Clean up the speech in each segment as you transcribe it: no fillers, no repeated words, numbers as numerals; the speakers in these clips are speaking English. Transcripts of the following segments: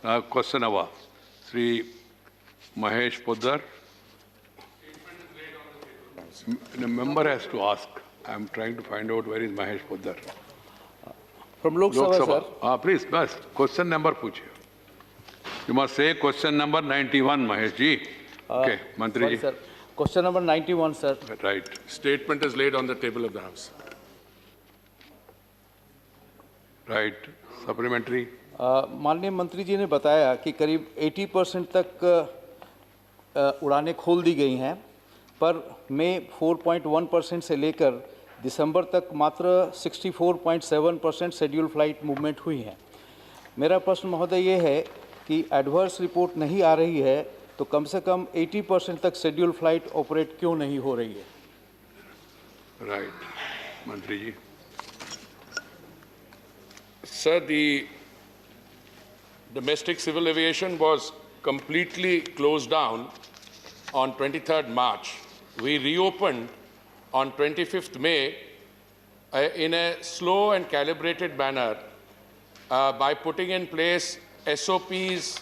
Question number, Sri Mahesh Poddar. The member has to ask. I am trying to find out where is Mahesh Poddar. From Lok Sabha, sir. Please, bas. Question number पूछिए. You must say question number 91, Mahesh ji. Okay, Mantri Sorry, ji. sir. Question number 91, sir. Right. Statement is laid on the table of the House. Right. Supplementary. माननीय मंत्री जी ने बताया कि करीब 80% तक उड़ानें खोल दी गई हैं, पर मई 4.1% से लेकर दिसंबर तक मात्र 64.7% शेड्यूल फ्लाइट मूवमेंट हुई है। मेरा प्रश्न महोदय ये है कि एडवर्स रिपोर्ट नहीं आ रही है तो कम से कम 80% तक शेड्यूल फ्लाइट ऑपरेट क्यों नहीं हो रही है? Right. Mantri ji. Sir, the domestic civil aviation was completely closed down on 23rd March. We reopened on 25th May in a slow and calibrated manner by putting in place SOPs,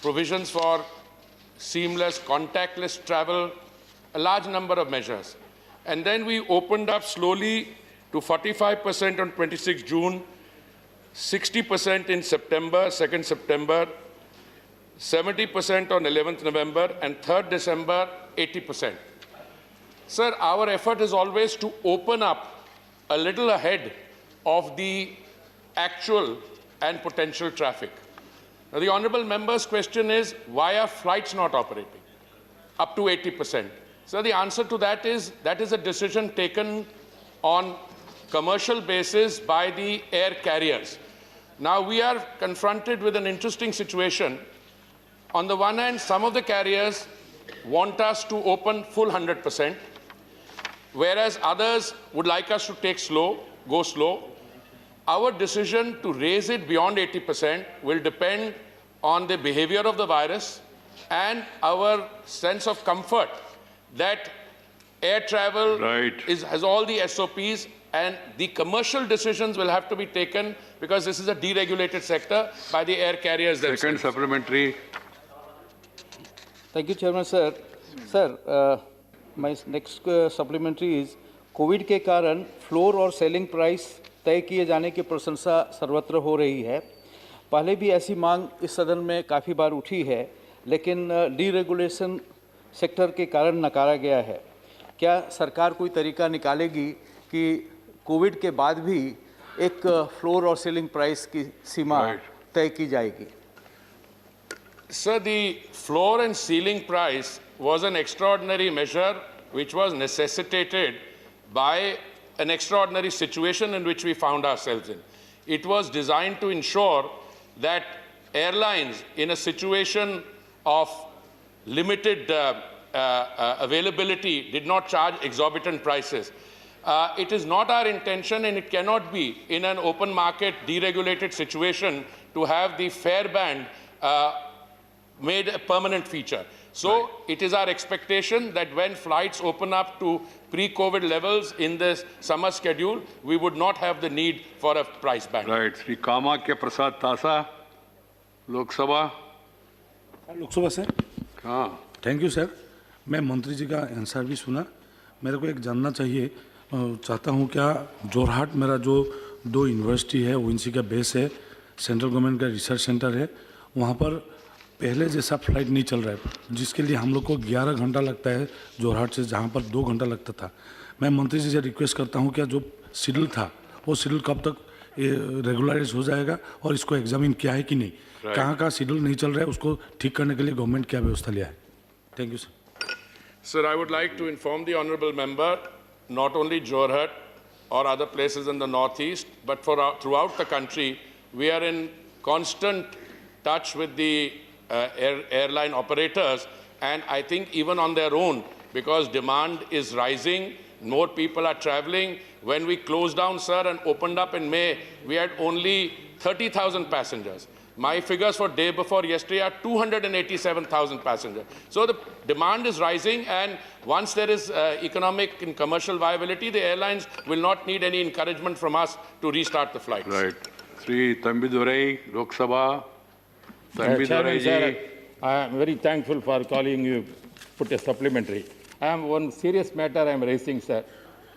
provisions for seamless, contactless travel, a large number of measures. And then we opened up slowly to 45% on 26 June, 60% in September, 2nd September, 70% on 11th November, and 3rd December, 80%. Sir, our effort is always to open up a little ahead of the actual and potential traffic. Now, the honorable member's question is, why are flights not operating up to 80%? So the answer to that is a decision taken on commercial basis by the air carriers. Now we are confronted with an interesting situation. On the one hand, some of the carriers want us to open full 100%, whereas others would like us to go slow. Our decision to raise it beyond 80% will depend on the behavior of the virus and our sense of comfort that air travel has all the SOPs, and the commercial decisions will have to be taken because this is a deregulated sector by the air carriers themselves. Second supplementary. Thank you, Chairman, sir. Sir, my next supplementary is, Covid के कारण floor और selling price तय किए जाने की प्रशंसा सर्वत्र हो रही है। पहले भी ऐसी मांग इस सदन में काफ़ी बार उठी है, लेकिन डीरेगुलेशन सेक्टर के कारण नकारा गया है। क्या सरकार कोई तरीका निकालेगी कि कोविड के बाद भी एक फ्लोर और सीलिंग प्राइस की सीमा तय की जाएगी? Sir, the floor and ceiling price was an extraordinary measure which was necessitated by an extraordinary situation in which we found ourselves in. It was designed to ensure that airlines in a situation of limited availability did not charge exorbitant prices. It is not our intention, and it cannot be in an open market deregulated situation, to have the fare band made a permanent feature. So it is our expectation that when flights open up to pre-COVID levels in this summer schedule, we would not have the need for a price band. Right. Sri Kamakya Prasad Tasa, Lok Sabha. Lok Sabha sir, हाँ, thank you sir. मैं मंत्री जी का answer भी सुना। मेरे को एक जानना चाहता हूँ, क्या जोरहाट मेरा जो 2 यूनिवर्सिटी है, ONC का बेस है, सेंट्रल गवर्नमेंट का रिसर्च सेंटर है, वहाँ पर पहले जैसा फ्लाइट नहीं चल रहा है, जिसके लिए हम लोग को 11 घंटा लगता है जोरहाट से, जहाँ पर 2 घंटा लगता था। मैं मंत्री जी से रिक्वेस्ट करता हूँ, क्या जो शेड्यूल था वो शेड्यूल कब तक रेगुलराइज हो जाएगा और इसको एग्जामिन किया है कि नहीं? कहाँ का शेड्यूल नहीं चल रहा है, उसको ठीक करने के लिए गवर्नमेंट क्या व्यवस्था लिया है? Thank you sir. Sir, I would like to inform the honorable member, not only Jorhat or other places in the northeast, but throughout the country, we are in constant touch with the airline operators, and I think even on their own, because demand is rising, more people are traveling. When we closed down, sir, and opened up in May, we had only 30,000 passengers. My figures for day before yesterday are 287,000 passengers. So the demand is rising, and once there is economic and commercial viability, the airlines will not need any encouragement from us to restart the flights. Right. Sri Tambidurai, Lok Sabha. Tambidurai Chairman, sir, ji. I am very thankful for calling you, put a supplementary. I am one serious matter I am raising, sir.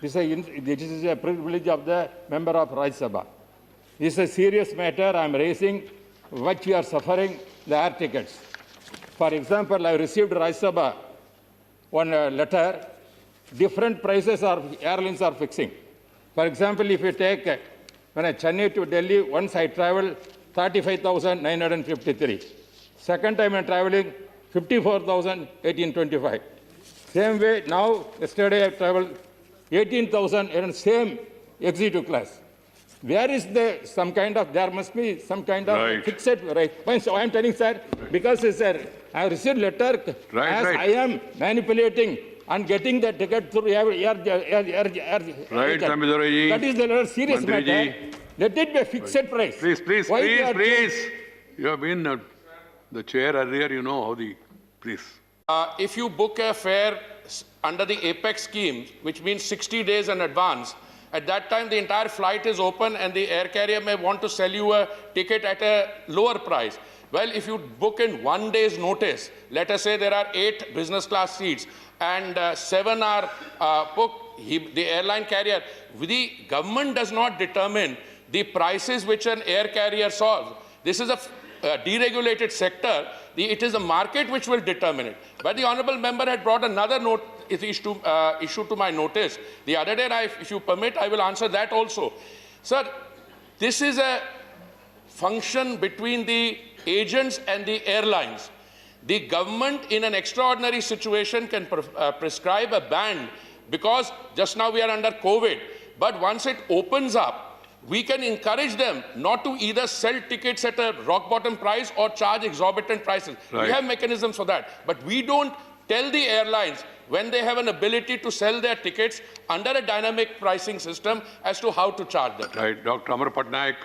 This is a privilege of the member of Rajya Sabha. This is a serious matter I am raising, what we are suffering, the air tickets. For example, I received Rajya Sabha one letter, different prices airlines are fixing. For example, if you take, when I Chennai to Delhi, once I traveled 35,953. Second time I'm traveling 54,1825. Same way now, yesterday I traveled 18,000 in same executive class. Where is there must be some kind of Right. fixed rate. So I'm telling, sir, because, sir, I received letter as Right. I am manipulating and getting the ticket through air. Right, Tambidurai ji. That is the serious Mantri ji. matter. Let it be a fixed price. Please, Why they are please. You have been the chair earlier, you know how the, please. If you book a fare under the APEX scheme, which means 60 days in advance, at that time the entire flight is open and the air carrier may want to sell you a ticket at a lower price. Well, if you book in 1 day's notice, let us say there are 8 business class seats and 7 are booked, the airline carrier, the government does not determine the prices which an air carrier solves. This is a deregulated sector. It is the market which will determine it. But the honourable member had brought another issue to my notice. The other day, if you permit, I will answer that also. Sir, this is a function between the agents and the airlines. The government in an extraordinary situation can prescribe a ban because just now we are under COVID. But once it opens up, we can encourage them not to either sell tickets at a rock bottom price or charge exorbitant prices. Right. We have mechanisms for that. But we don't tell the airlines when they have an ability to sell their tickets under a dynamic pricing system as to how to charge them. Right, Dr. Amar Patnaik.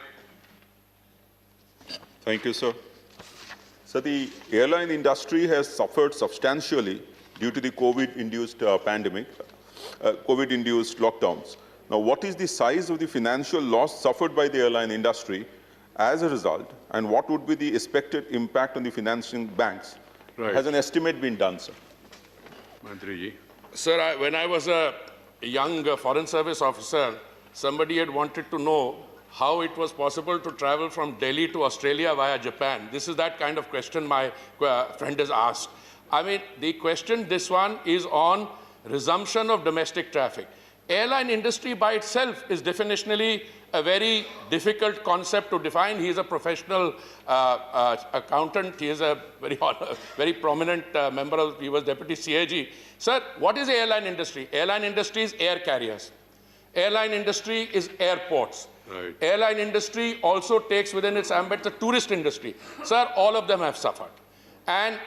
Thank you, sir. So the airline industry has suffered substantially due to the COVID-induced pandemic, COVID-induced lockdowns. Now, what is the size of the financial loss suffered by the airline industry as a result, and what would be the expected impact on the financing banks? Right. Has an estimate been done, sir? Mantri ji. Sir, when I was a young Foreign Service officer, somebody had wanted to know how it was possible to travel from Delhi to Australia via Japan. This is that kind of question my friend has asked. I mean, the question, this one, is on resumption of domestic traffic. Airline industry by itself is definitionally a very difficult concept to define. He is a professional accountant. He is a very prominent member of, he was deputy CAG. Sir, what is the airline industry? Airline industry is air carriers. Airline industry is airports. Right. Airline industry also takes within its ambit the tourist industry. Sir, all of them have suffered. And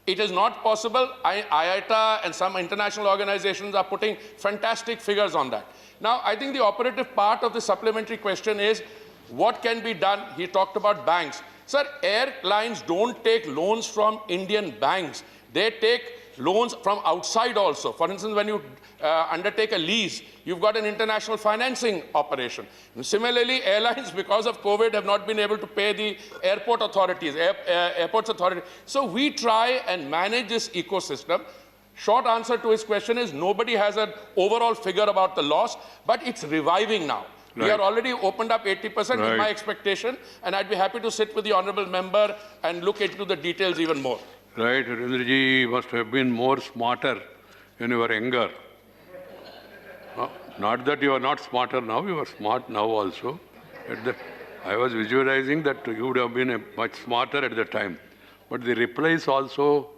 it is not possible. IATA and some international organizations are putting fantastic figures on that. Now, I think the operative part of the supplementary question is what can be done. He talked about banks. Sir, airlines don't take loans from Indian banks. They take loans from outside also. For instance, when you undertake a lease, you've got an international financing operation. Similarly, airlines, because of COVID, have not been able to pay the airport authorities, airports authority. So we try and manage this ecosystem. Short answer to his question is nobody has an overall figure about the loss, but it's reviving now. We Right. are already opened up 80% Right. in my expectation, and I'd be happy to sit with the honorable member and look into the details even more. Right, Rabindra ji must have been more smarter when you were younger. Not that you are not smarter now, you are smart now also. I was visualizing that you would have been much smarter at the time. But the replies also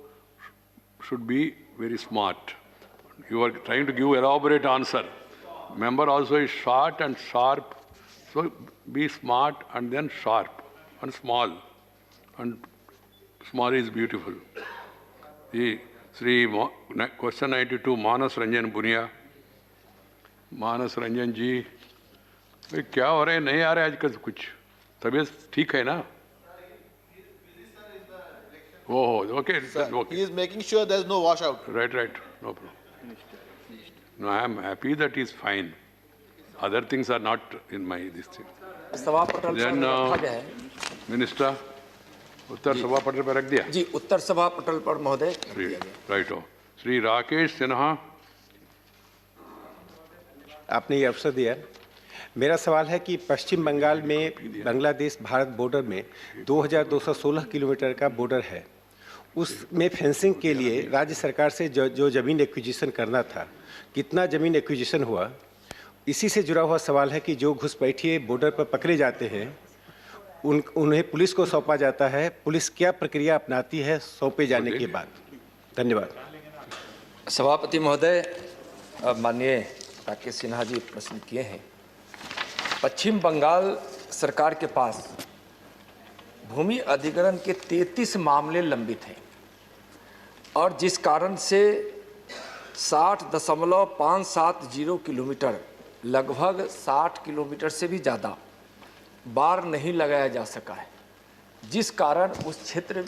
should be very smart. You are trying to give elaborate answer. Member also is short and sharp. So be smart and then sharp and small. And small is beautiful. Question 92, Manas Ranjan Bunia. मानस रंजन जी भाई क्या हो रहा है नहीं आ रहा है आजकल कुछ तबीयत ठीक है ना okay He is making sure there is no washout. right no problem no I am happy that he is fine other things are not in my this thing सभा पटल पर Then, रखा गया है। Minister, उत्तर सभा पटल पर रख दिया? जी, उत्तर सभा पटल पर महोदय रख श्री दिया गया। राइट हो। श्री राकेश सिन्हा। आपने ये अवसर दिया। मेरा सवाल है कि पश्चिम बंगाल में बांग्लादेश भारत बॉर्डर में 2216 किलोमीटर का बॉर्डर है। उसमें फेंसिंग के लिए राज्य सरकार से जो ज़मीन एक्विजिशन करना था, कितना ज़मीन एक्विजिशन हुआ? इसी से जुड़ा हुआ सवाल है कि जो घुसपैठिए बॉर्डर पर पकड़े जाते हैं उन्हें पुलिस को सौंपा जाता है। पुलिस क्या प्रक्रिया अपनाती है सौंपे जाने के बाद? धन्यवाद। सभापति महोदय, माननीय राकेश सिन्हा जी प्रश्न किए हैं। पश्चिम बंगाल सरकार के पास भूमि अधिग्रहण के 33 मामले लंबित हैं और जिस कारण से 60.570 किलोमीटर, लगभग 60 किलोमीटर से भी ज़्यादा बार नहीं लगाया जा सका है, जिस कारण उस क्षेत्र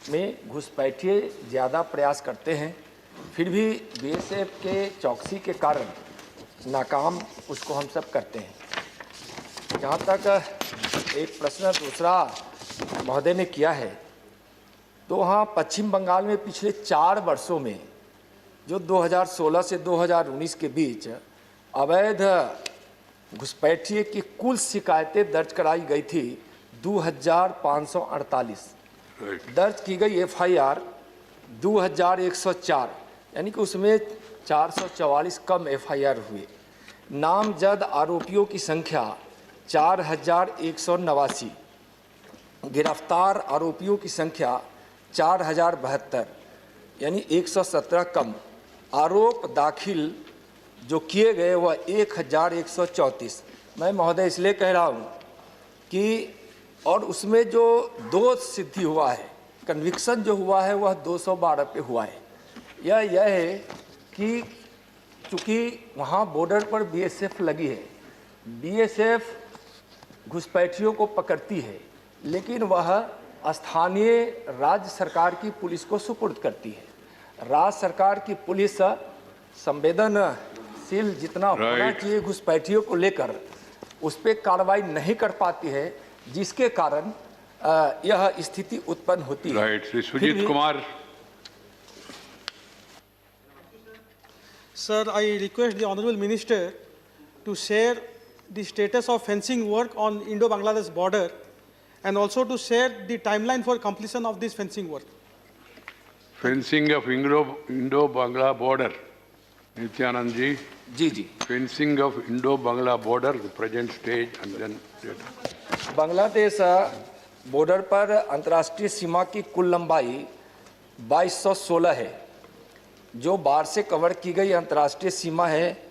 में घुसपैठिए ज़्यादा प्रयास करते हैं, फिर भी बीएसएफ के चौकसी के कारण नाकाम उसको हम सब करते हैं। जहाँ तक एक प्रश्न दूसरा महोदय ने किया है, तो हाँ, पश्चिम बंगाल में पिछले 4 वर्षों में जो 2016 से 2019 के बीच अवैध घुसपैठिए की कुल शिकायतें दर्ज कराई गई थी 2548, दर्ज की गई एफआईआर 2104, यानी कि उसमें 444 कम एफआईआर हुए। नामजद आरोपियों की संख्या 4189, गिरफ्तार आरोपियों की संख्या 4072, यानी 117 कम। आरोप दाखिल जो किए गए वह 1134। मैं महोदय इसलिए कह रहा हूँ कि और उसमें जो दोष सिद्धि हुआ है, कन्विक्शन जो हुआ है वह 212 पे हुआ है। यह है कि चूँकि वहाँ बॉर्डर पर बीएसएफ लगी है, बीएसएफ घुसपैठियों को पकड़ती है, लेकिन वह स्थानीय राज्य सरकार की पुलिस को सुपुर्द करती है। राज्य सरकार की पुलिस संवेदनशील जितना होना चाहिए घुसपैठियों को लेकर, उस पर कार्रवाई नहीं कर पाती है, जिसके कारण यह स्थिति उत्पन्न होती है। Right. Shri Sujeet Kumar. Sir, I request the Honorable Minister to share the status of fencing work on Indo-Bangladesh border and also to share the timeline for completion of this fencing work. Fencing of Indo-Bangla border. Nityanand ji. जी जी। Fencing of Indo-Bangla border, the present stage and then data. Bangladesh border पर अंतर्राष्ट्रीय सीमा की कुल लंबाई 2216 है। जो बाढ़ से कवर की गई अंतर्राष्ट्रीय सीमा है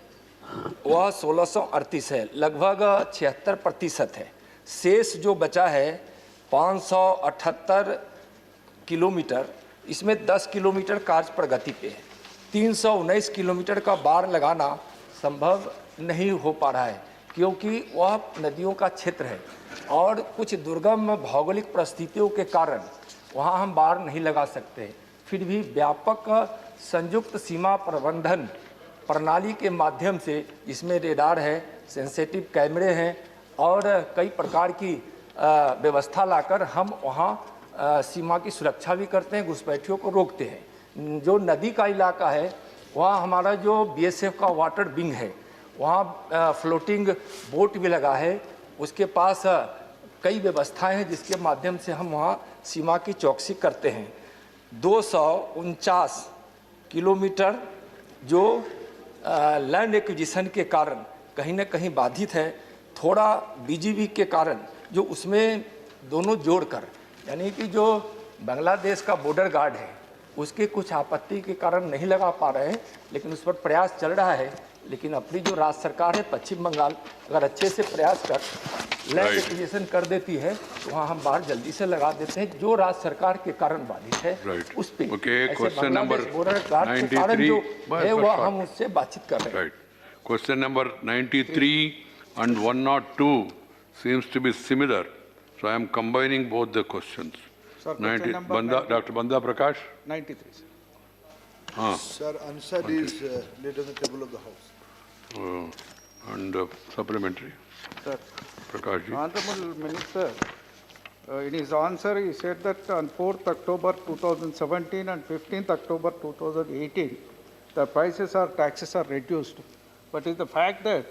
वह 1638 है, लगभग 76% है। शेष जो बचा है 578 किलोमीटर, इसमें 10 किलोमीटर कार्य प्रगति पे है। 319 किलोमीटर का बाड़ लगाना संभव नहीं हो पा रहा है, क्योंकि वह नदियों का क्षेत्र है और कुछ दुर्गम भौगोलिक परिस्थितियों के कारण वहाँ हम बाड़ नहीं लगा सकते। फिर भी व्यापक संयुक्त सीमा प्रबंधन प्रणाली के माध्यम से इसमें रेडार है, सेंसिटिव कैमरे हैं और कई प्रकार की व्यवस्था लाकर हम वहाँ सीमा की सुरक्षा भी करते हैं, घुसपैठियों को रोकते हैं। जो नदी का इलाका है वहाँ हमारा जो बीएसएफ का वाटर विंग है, वहाँ फ्लोटिंग बोट भी लगा है, उसके पास कई व्यवस्थाएं हैं जिसके माध्यम से हम वहाँ सीमा की चौकसी करते हैं। 249 किलोमीटर जो लैंड एक्विजिशन के कारण कहीं न कहीं बाधित है, थोड़ा बीजीबी के कारण जो उसमें दोनों जोड़कर, यानी कि जो बांग्लादेश का बॉर्डर गार्ड है उसके कुछ आपत्ति के कारण नहीं लगा पा रहे हैं, लेकिन उस पर प्रयास चल रहा है। लेकिन अपनी जो राज्य सरकार है पश्चिम बंगाल अगर अच्छे से प्रयास कर लैंड एक्विजिशन कर देती है तो वहाँ हम बाहर जल्दी से लगा देते हैं। जो राज्य सरकार के कारण बाधित है उस पर क्वेश्चन नंबर बॉर्डर गार्ड के कारण जो है वह हम उससे बातचीत कर रहे हैं। Right. Question number 93 and 102 seems to be similar, so I am combining both the questions. Sir, 90 number Banda, Dr. Banda Prakash. 93. हाँ. Sir, answer is laid on the table of the House. And supplementary. Sir. Prakash ji. Honorable Minister, in his answer, he said that on 4th October 2017 and 15th October 2018, the taxes are reduced. But it's the fact that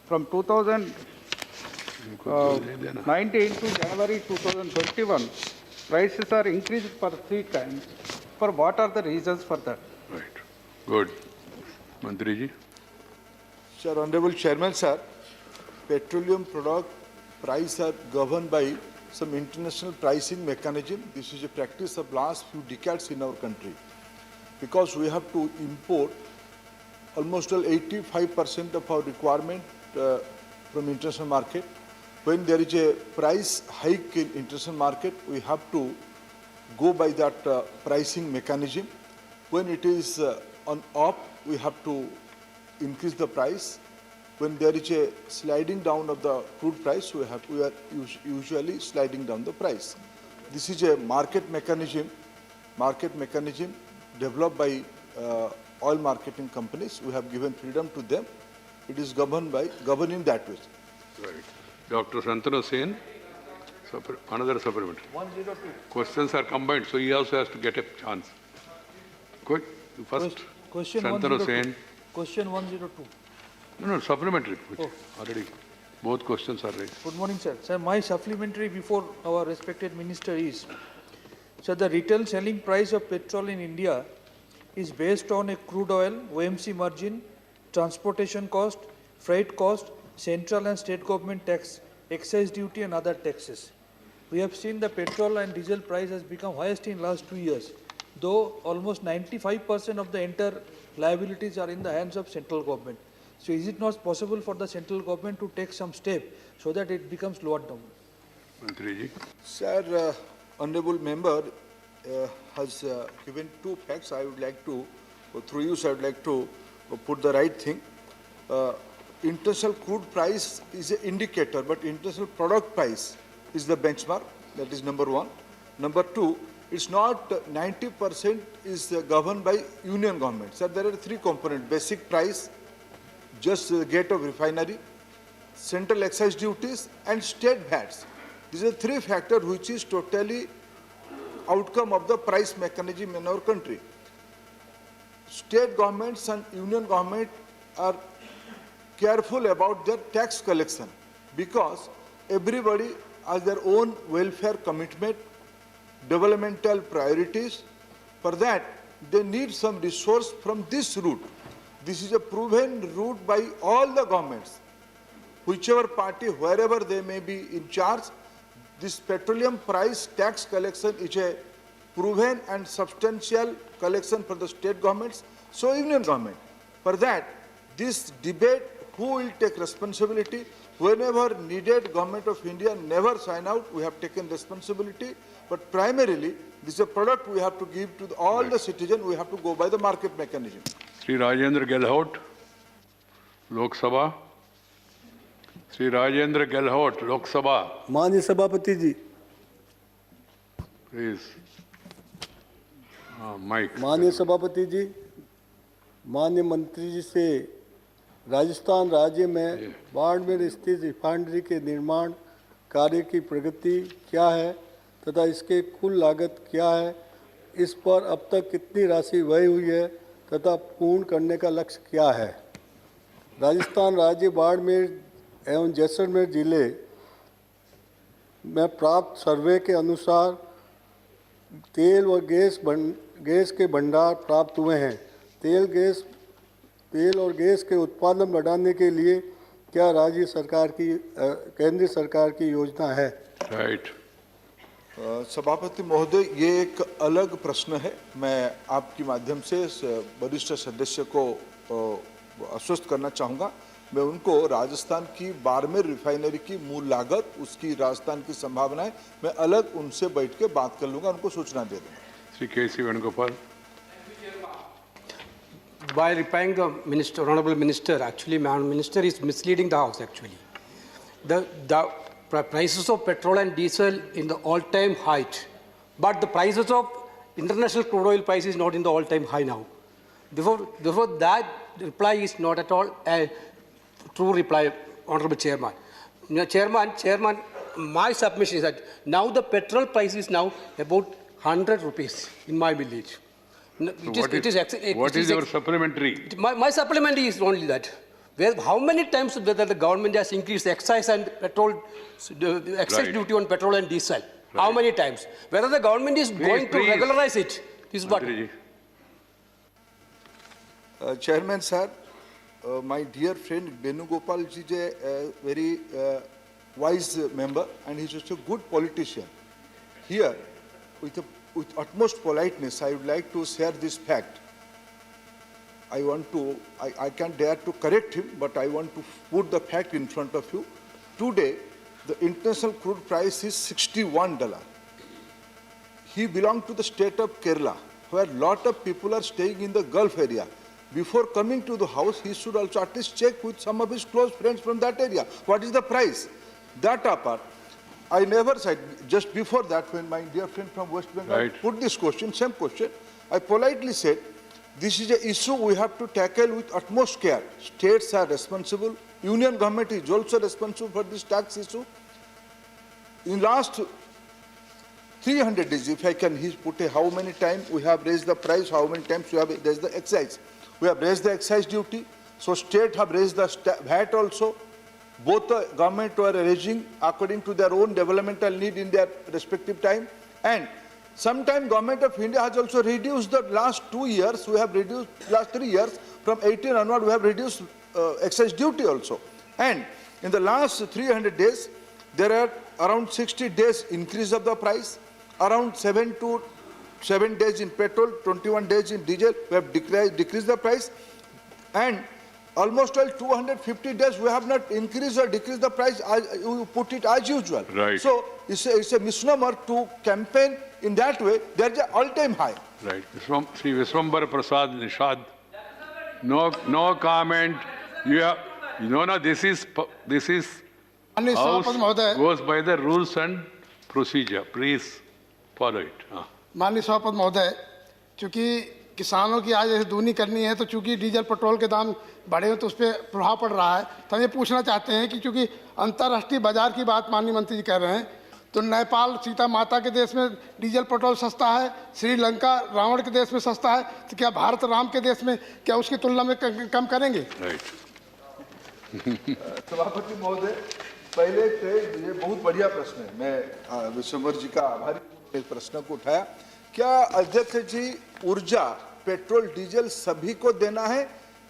from 2019 to January 2021, prices are increased for 3 times. For what are the reasons for that? Right. Good. Mantri ji. Sir, Honorable Chairman, sir, petroleum product price are governed by some international pricing mechanism. This is a practice of last few decades in our country. Because we have to import almost 85% of our requirement from international market. When there is a price hike in international market, we have to go by that pricing mechanism. When it is on up, we have to increase the price. When there is a sliding down of the crude price, we are usually sliding down the price. This is a market mechanism developed by oil marketing companies. We have given freedom to them. It is governed in that way. Right. Dr. Santanu Sen, another supplementary. 102. Questions are combined, so he also has to get a chance. Quick, first. Question Santanu 102. Sen. Question 102. No, supplementary. Already, both questions are raised. Good morning, sir. Sir, my supplementary before our respected minister is, sir, the retail selling price of petrol in India is based on a crude oil, OMC margin, transportation cost, freight cost, central and state government tax, excise duty and other taxes. We have seen the petrol and diesel price has become highest in last 2 years, though almost 95% of the entire liabilities are in the hands of central government. So is it not possible for the central government to take some step so that it becomes lowered down? Mantri ji. Sir, Honorable Member has given 2 facts. I would like to, through you, sir, I would like to put the right thing. International crude price is an indicator, but international product price is the benchmark. That is number 1. Number 2, it's not 90% is governed by union government. Sir, there are 3 components: basic price, just the gate of refinery, central excise duties, and state VATs. These are 3 factors which is totally outcome of the price mechanism in our country. State governments and union government are careful about their tax collection because everybody has their own welfare commitment, developmental priorities. For that, they need some resource from this route. This is a proven route by all the governments. Whichever party, wherever they may be in charge, this petroleum price tax collection is a proven and substantial collection for the state governments, so union government. For that, this debate, who will take responsibility, whenever needed, Government of India never sign out, we have taken responsibility, but primarily, this is a product we have to give to all the citizens, we have to go by the market mechanism. Sri Rajendra Gehlot, Lok Sabha. Sri Rajendra Gehlot, Lok Sabha. माननीय सभापति जी, Please. Mike. माननीय सभापति जी, माननीय मंत्री जी से राजस्थान राज्य में बाड़मेर स्थित रिफाइनरी के निर्माण कार्य की प्रगति क्या है तथा इसके कुल लागत क्या है, इस पर अब तक कितनी राशि व्यय हुई है तथा पूर्ण करने का लक्ष्य क्या है। राजस्थान राज्य बाड़मेर एवं जैसलमेर जिले में प्राप्त सर्वे के अनुसार तेल व गैस के भंडार प्राप्त हुए हैं। तेल और गैस के उत्पादन बढ़ाने के लिए क्या राज्य सरकार की केंद्र सरकार की योजना है? Right. सभापति महोदय, ये एक अलग प्रश्न है। मैं आपके माध्यम से वरिष्ठ सदस्य को आश्वस्त करना चाहूँगा। मैं उनको राजस्थान की बाड़मेर रिफाइनरी की मूल लागत, उसकी राजस्थान की संभावनाएं, मैं अलग उनसे बैठ के बात कर लूँगा, उनको सूचना दे दूँगा। Sri K.C. Venugopal. By replying the minister, honorable minister, actually, minister is misleading the house. Actually, the prices of petrol and diesel in the all-time height, but the prices of international crude oil price is not in the all-time high now. Therefore, that reply is not at all a true reply, honorable chairman. No, Chairman, my submission is that now the petrol price is now about 100 rupees in my village. No, What is your supplementary? My supplementary is only that. How many times whether the government has increased excise and petrol, the excise Right. duty on petrol and diesel? How many times? Whether the government is going to please. regularize it? This is what. Mantriji. Chairman sir, my dear friend Venugopal ji is a very wise member and he's also a good politician. Here, with utmost politeness, I would like to share this fact. I can't dare to correct him, but I want to put the fact in front of you. Today, the international crude price is $61. He belonged to the state of Kerala, where a lot of people are staying in the Gulf area. Before coming to the house, he should also at least check with some of his close friends from that area. What is the price? That apart, I never said, just before that, when my dear friend from West Bengal Right. put this question, same question, I politely said, this is an issue we have to tackle with utmost care. States are responsible. Union government is also responsible for this tax issue. In last 300 days, if I can put how many times we have raised the price, how many times we have raised the excise. We have raised the excise duty, so state have raised the VAT also. Both the government were raising according to their own developmental need in their respective time. And sometime government of India has also reduced the last 2 years, we have reduced last 3 years, from 18 onward we have reduced excise duty also. And in the last 300 days, there are around 60 days increase of the price, around 7 days in petrol, 21 days in diesel, we have decreased the price, and almost 250 days we have not increased or decreased the price, as you put it as usual. Right. So it's a misnomer to campaign in that way. There is an all-time high. Right. Sri Viswambar Prasad Nishad. No comment. This is House goes by the rules and procedure. Please follow it. माननीय सभापति महोदय, चूंकि किसानों की आज दूनी करनी है, तो चूंकि डीजल पेट्रोल के दाम बढ़े हैं तो उस पर प्रभाव पड़ रहा है। तो हम ये पूछना चाहते हैं कि चूंकि अंतर्राष्ट्रीय बाजार की बात माननीय मंत्री जी कह रहे हैं, तो नेपाल सीता माता के देश में डीजल पेट्रोल सस्ता है, श्रीलंका रावण के देश में सस्ता है, तो क्या भारत राम के देश में क्या उसकी तुलना में कम करेंगे? सभापति महोदय, पहले से ये बहुत बढ़िया प्रश्न है। मैं विश्वंभर जी का आभारी इस प्रश्न को उठाया। क्या अध्यक्ष जी, ऊर्जा पेट्रोल डीजल सभी को देना है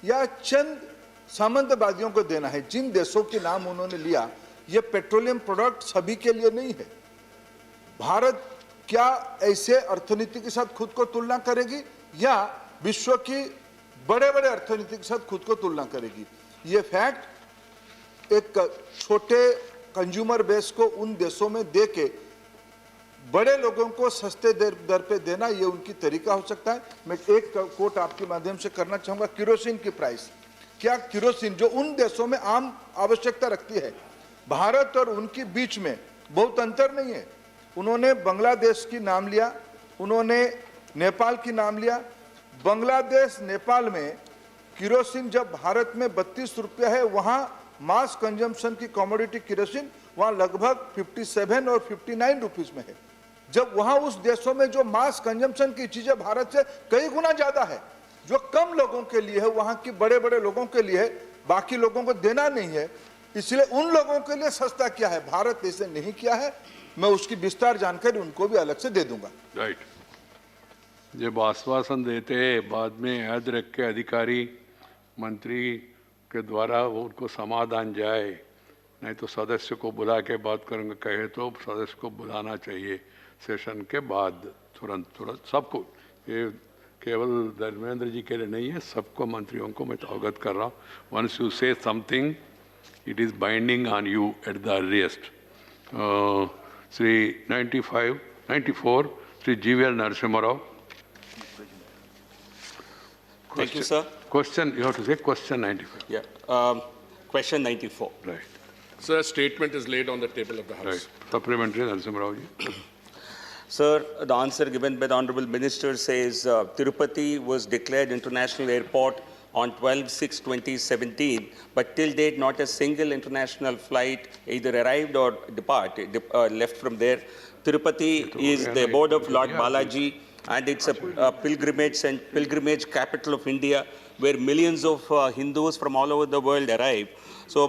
या चंद सामंतवादियों को देना है? जिन देशों के नाम उन्होंने लिया, ये पेट्रोलियम प्रोडक्ट सभी के लिए नहीं है। भारत क्या ऐसे अर्थनीति के साथ खुद को तुलना करेगी या विश्व की बड़े-बड़े अर्थनीति के साथ खुद को तुलना करेगी? ये फैक्ट एक छोटे कंज्यूमर बेस को उन देशों में देके बड़े लोगों को सस्ते दर पे देना, ये उनकी तरीका हो सकता है। मैं एक कोट आपके माध्यम से करना चाहूंगा। केरोसिन की प्राइस, क्या केरोसिन जो उन देशों में आम आवश्यकता रखती है, भारत और उनके बीच में बहुत अंतर नहीं है। उन्होंने बांग्लादेश की नाम लिया, उन्होंने नेपाल की नाम लिया। बांग्लादेश नेपाल में केरोसिन जब भारत में 32 रुपया है, वहाँ मास कंजम्पशन की कमोडिटी केरोसिन वहाँ लगभग 57 और 59 रुपीस में है। जब वहाँ उस देशों में जो मास कंजम्पशन की चीजें भारत से कई गुना ज्यादा है, जो कम लोगों के लिए है, वहाँ की बड़े बड़े लोगों के लिए है, बाकी लोगों को देना नहीं है, इसलिए उन लोगों के लिए सस्ता किया है। भारत ऐसे नहीं किया है। मैं उसकी विस्तार जानकारी उनको भी अलग से दे दूंगा। राइट। जब आश्वासन देते हैं, बाद में याद रख के अधिकारी मंत्री के द्वारा वो उनको समाधान जाए, नहीं तो सदस्य को बुला के बात करेंगे कहे तो सदस्य को बुलाना चाहिए सेशन के बाद तुरंत सबको। ये केवल धर्मेंद्र जी के लिए नहीं है, सबको मंत्रियों को मैं तो अवगत कर रहा हूँ। Once you see something it is binding on you at the earliest. Shri 94 Shri GVL Narasimha Rao. Thank you, sir. Question, you have to say question 95. Yeah. Question 94. Right. Sir, a statement is laid on the table of the House. Right. Supplementary, Narasimha Rao ji. Sir, the answer given by the Honorable Minister says Tirupati was declared international airport on 12/6/2017, but till date not a single international flight either arrived or left from there. Tirupati is the abode of Lord Balaji, and it's a pilgrimage capital of India, where millions of Hindus from all over the world arrive. So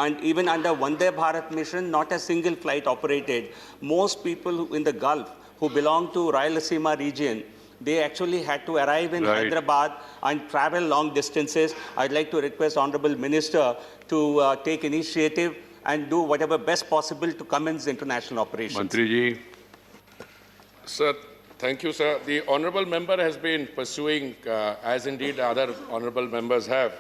and even under Vande Bharat mission, not a single flight operated. Most people in the Gulf who belong to Rayalaseema region, they actually had to arrive in Hyderabad and travel long distances. I'd like to request Honorable Minister to take initiative and do whatever best possible to commence international operations. Mantri ji. Sir, thank you, sir. The honourable member has been pursuing, as indeed other honourable members have.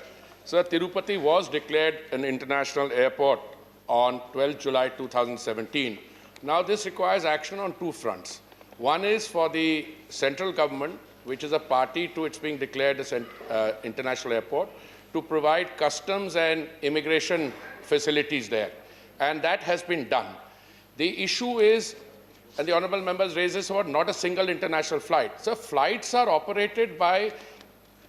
Sir, Tirupati was declared an international airport on 12 July 2017. Now, this requires action on two fronts. One is for the central government, which is a party to its being declared as an international airport, to provide customs and immigration facilities there. And that has been done. The issue is, and the honourable members raised this about not a single international flight. So flights are operated by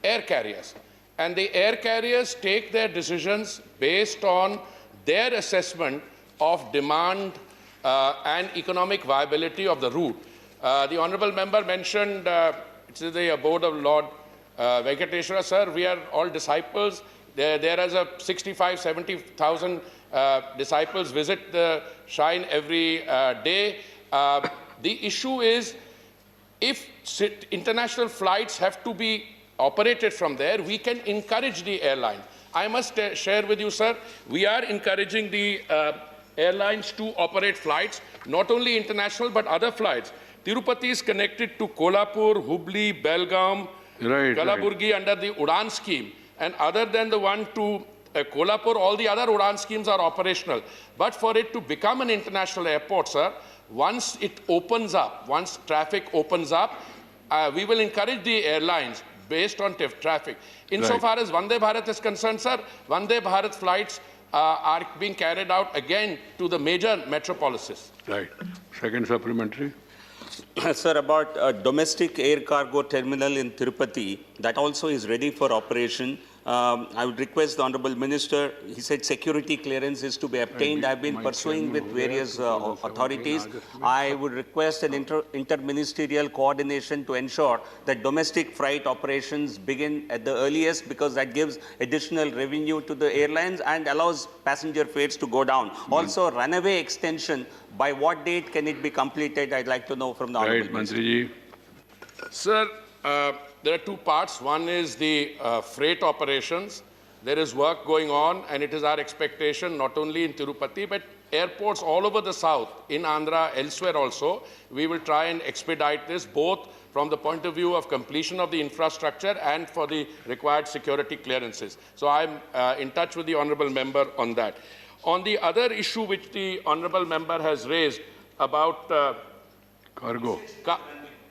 air carriers. And the air carriers take their decisions based on their assessment of demand and economic viability of the route. The honourable member mentioned it's the abode of Lord Venkateshwara. Sir, we are all disciples. There is a 65,000-70,000 disciples visit the shrine every day. The issue is, if international flights have to be operated from there, we can encourage the airline. I must share with you, sir, we are encouraging the airlines to operate flights, not only international but other flights. Tirupati is connected to Kolhapur, Hubli, Belgaum, Kalaburgi under the Udan scheme. And other than the one to Kolhapur, all the other Udan schemes are operational. But for it to become an international airport, sir, once it opens up, once traffic opens up, we will encourage the airlines based on traffic. Insofar as Vande Bharat is concerned, sir, Vande Bharat flights are being carried out again to the major metropolises. Right. Second supplementary. Sir, about a domestic air cargo terminal in Tirupati, that also is ready for operation. I would request the Honourable Minister, he said security clearance is to be obtained. I've been pursuing with various authorities. I would request an interministerial coordination to ensure that domestic flight operations begin at the earliest, because that gives additional revenue to the airlines and allows passenger fares to go down. Also, runway extension, by what date can it be completed? I'd like to know from the Honourable Minister. Mantri ji. Sir, there are two parts. One is the freight operations. There is work going on, and it is our expectation, not only in Tirupati, but airports all over the south, in Andhra, elsewhere also, we will try and expedite this, both from the point of view of completion of the infrastructure and for the required security clearances. So I'm in touch with the honourable member on that. On the other issue which the honourable member has raised about Cargo.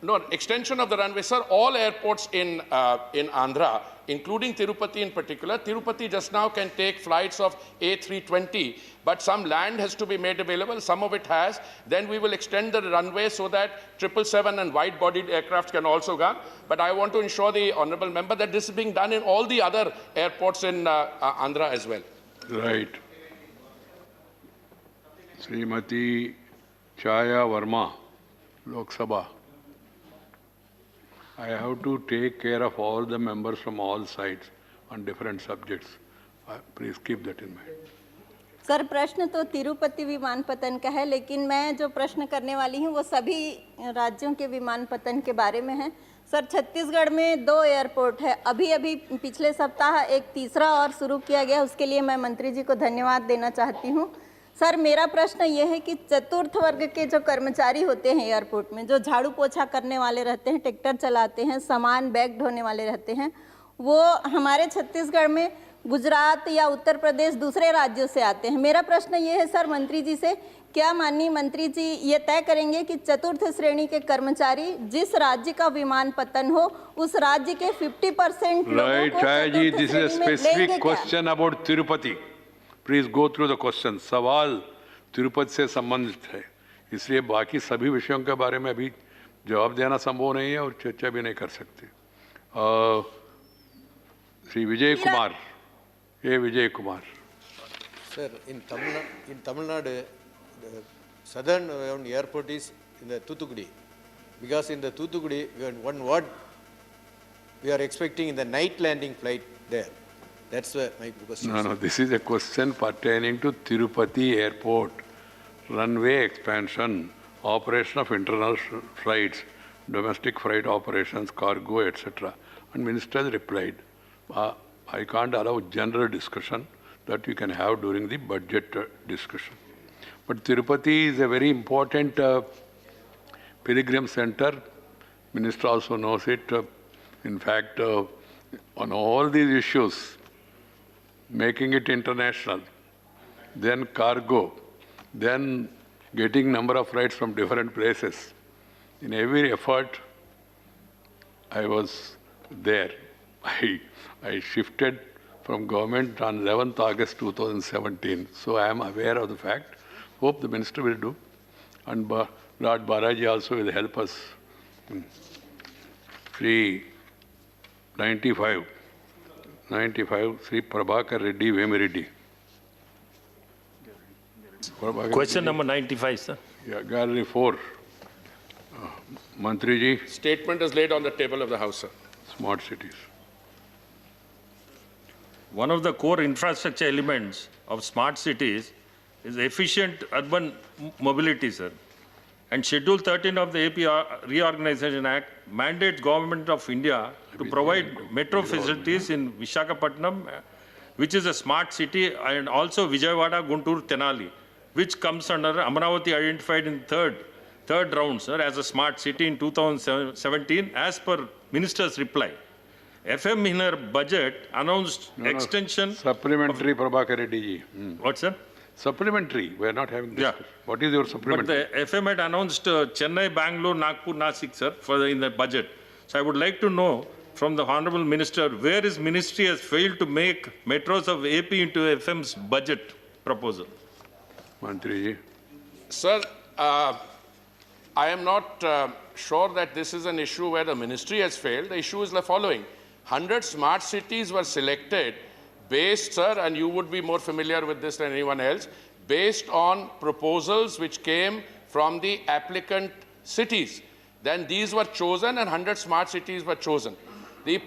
No, extension of the runway, sir. All airports in Andhra, including Tirupati in particular, Tirupati just now can take flights of A320, but some land has to be made available. Some of it has. Then we will extend the runway so that 777 and wide-bodied aircraft can also go. But I want to ensure the honourable member that this is being done in all the other airports in Andhra as well. Right. Srimati Chaya Verma, Lok Sabha. I have to take care of all the members from all sides on different subjects. Please keep that in mind. Sir, प्रश्न तो तिरुपति विमानपत्तन का है, लेकिन मैं जो प्रश्न करने वाली हूँ वो सभी राज्यों के विमानपत्तन के बारे में है। सर, छत्तीसगढ़ में 2 एयरपोर्ट है। अभी पिछले सप्ताह एक तीसरा और शुरू किया गया, उसके लिए मैं मंत्री जी को धन्यवाद देना चाहती हूँ। सर, मेरा प्रश्न ये है कि चतुर्थ वर्ग के जो कर्मचारी होते हैं एयरपोर्ट में, जो झाड़ू पोछा करने वाले रहते हैं, ट्रैक्टर चलाते हैं, सामान बैग ढोने वाले रहते हैं, वो हमारे छत्तीसगढ़ में गुजरात या उत्तर प्रदेश दूसरे राज्यों से आते हैं। मेरा प्रश्न ये है सर मंत्री जी से, क्या माननीय मंत्री जी ये तय करेंगे कि चतुर्थ श्रेणी के कर्मचारी जिस राज्य का विमानपत्तन हो उस राज्य के 50% लोगों को चतुर्थ श्रेणी में लेंगे question about Tirupati. Please go through the question. सवाल तिरुपति से संबंधित है, इसलिए बाकी सभी विषयों के बारे में अभी जवाब देना संभव नहीं है और चर्चा भी नहीं कर सकते। Sri Vijay Kumar. A. Vijay Kumar. Sir, in Tamil Nadu, the southern airport is in the Thoothukudi. Because in the Thoothukudi, one word we are expecting in the night landing flight there. That's my question. No, this is a question pertaining to Tirupati Airport, runway expansion, operation of international flights, domestic freight operations, cargo, etc. And Minister has replied, I can't allow general discussion that you can have during the budget discussion. But Tirupati is a very important pilgrim center. Minister also knows it. In fact, on all these issues, making it international, then cargo, then getting number of flights from different places. In every effort, I was there. I shifted from government on 11th August 2017. So I am aware of the fact. Hope the minister will do. And Lord Balaji also will help us. Sri 95, Sri Prabhakar Reddy, Vemireddy. Question number 95, sir. Yeah, Gallery 4. Mantri ji. Statement is laid on the table of the House, sir. Smart cities. One of the core infrastructure elements of smart cities is efficient urban mobility, sir. And Schedule 13 of the AP Reorganization Act mandates Government of India to provide metro facilities in Visakhapatnam, which is a smart city, and also Vijayawada, Guntur, Tenali, which comes under Amaravati identified in third round, sir, as a smart city in 2017, as per Minister's reply. FM in her budget announced extension. Supplementary, Prabhakar Reddy ji. What, sir? Supplementary. We are not having this. Yeah. What is your supplementary? But the FM had announced Chennai, Bangalore, Nagpur, Nasik, sir, in the budget. So I would like to know from the Honorable Minister, where his ministry has failed to make metros of AP into FM's budget proposal. Mantri ji. Sir, I am not sure that this is an issue where the ministry has failed. The issue is the following. 100 smart cities were selected based, sir, and you would be more familiar with this than anyone else, based on proposals which came from the applicant cities. Then these were chosen and 100 smart cities were chosen. The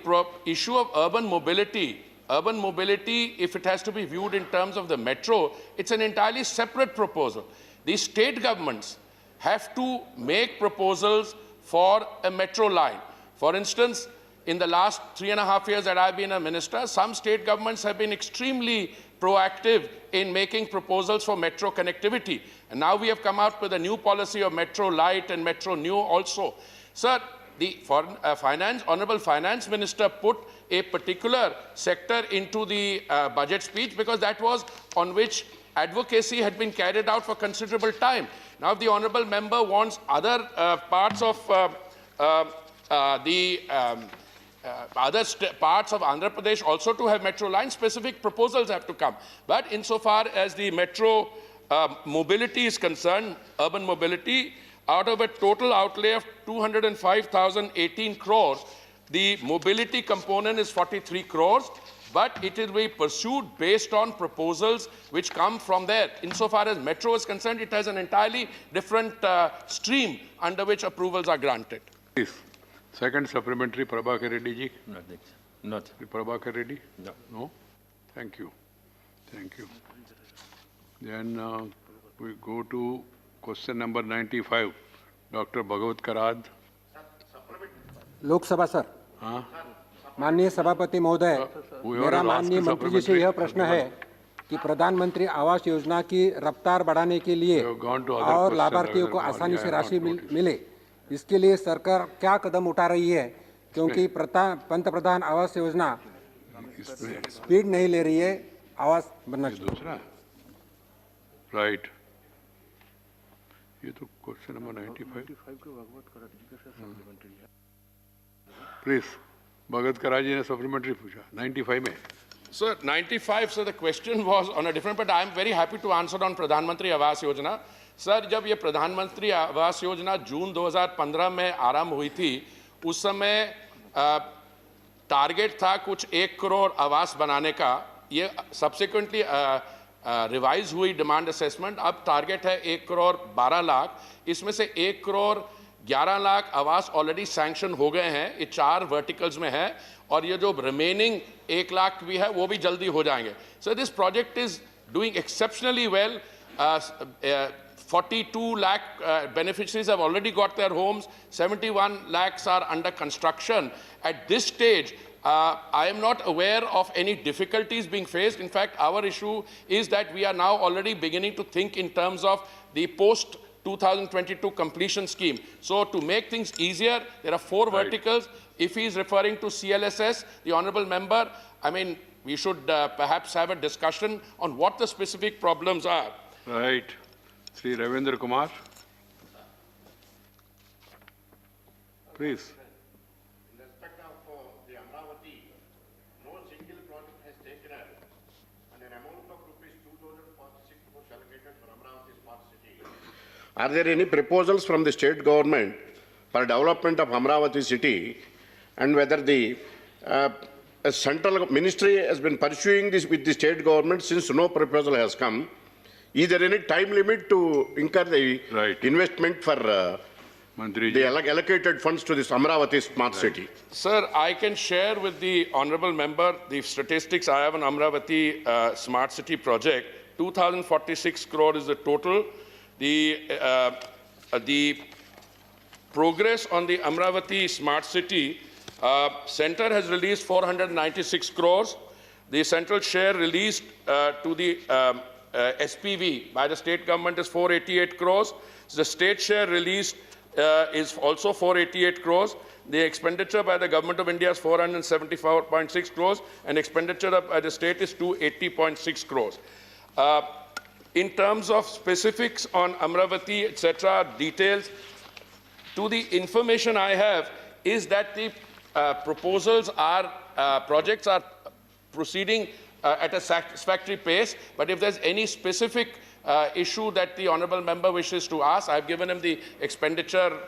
issue of urban mobility, if it has to be viewed in terms of the metro, it's an entirely separate proposal. The state governments have to make proposals for a metro line. For instance, in the last 3.5 years that I've been a minister, some state governments have been extremely proactive in making proposals for metro connectivity. And now we have come out with a new policy of Metro Light and Metro New also. Sir, the Honorable Finance Minister put a particular sector into the budget speech because that was on which advocacy had been carried out for considerable time. Now, if the Honorable Member wants other parts of parts of Andhra Pradesh also to have metro lines, specific proposals have to come. But insofar as the metro mobility is concerned, urban mobility, out of a total outlay of 205,018 crores, the mobility component is 43 crores, but it will be pursued based on proposals which come from there. Insofar as metro is concerned, it has an entirely different stream under which approvals are granted. Please. Second supplementary, Prabhakar Reddy ji. Nothing. Nothing. Prabhakar Reddy? No. No? Thank you. Thank you. Then we go to question number 95. Dr. Bhagavat Karad. Lok Sabha sir, माननीय सभापति महोदय, मेरा माननीय मंत्री जी से यह प्रश्न है कि प्रधानमंत्री आवास योजना की रफ्तार बढ़ाने के लिए और लाभार्थियों को आसानी से राशि मिले, इसके लिए सरकार क्या कदम उठा रही है? क्योंकि पंतप्रधान आवास योजना स्पीड नहीं ले रही है, आवास बनना चाहिए। राइट, ये तो क्वेश्चन नंबर 95 प्लीज भगत कराज जी ने सप्लीमेंट्री पूछा 95 में। Sir, 95, so the question was on a different, but I am very happy to answer on प्रधानमंत्री आवास योजना। सर, जब ये प्रधानमंत्री आवास योजना जून 2015 में आरंभ हुई थी, उस समय टारगेट था कुछ 1 करोड़ आवास बनाने का, ये सब्सिक्वेंटली रिवाइज हुई डिमांड असेसमेंट, अब टारगेट है 1 करोड़ 12 लाख। इसमें से 1 करोड़ 11 लाख आवास ऑलरेडी सैंक्शन हो गए हैं, ये 4 वर्टिकल्स में है, और ये जो रिमेनिंग 1 लाख भी है वो भी जल्दी हो जाएंगे। So this project is doing exceptionally well. 42 lakh beneficiaries have already got their homes. 71 lakhs are under construction. At this stage, I am not aware of any difficulties being faced. In fact, our issue is that we are now already beginning to think in terms of the post-2022 completion scheme. So to make things easier, there are 4 verticals. If he is referring to CLSS, the honourable member, I mean, we should perhaps have a discussion on what the specific problems are. Right. Sri Ravindra Kumar. Please. In respect of the Amravati, no single project has taken up, and an amount of rupees 2,046 was allocated for Amravati Smart City. Are there any proposals from the state government for development of Amravati city, and whether the central ministry has been pursuing this with the state government since no proposal has come? Is there any time limit to incur the investment for the allocated funds to this Amravati Smart City? Sir, I can share with the honourable member the statistics I have on Amravati Smart City project. 2,046 crore is the total. The progress on the Amravati Smart City, Centre has released 496 crores. The central share released to the SPV by the state government is 488 crores. The state share released is also 488 crores. The expenditure by the government of India is 474.6 crores, and expenditure by the state is 280.6 crores. In terms of specifics on Amravati, etc., details, to the information I have is that the proposals are, projects are proceeding at a satisfactory pace, but if there's any specific issue that the honourable member wishes to ask, I've given him the expenditure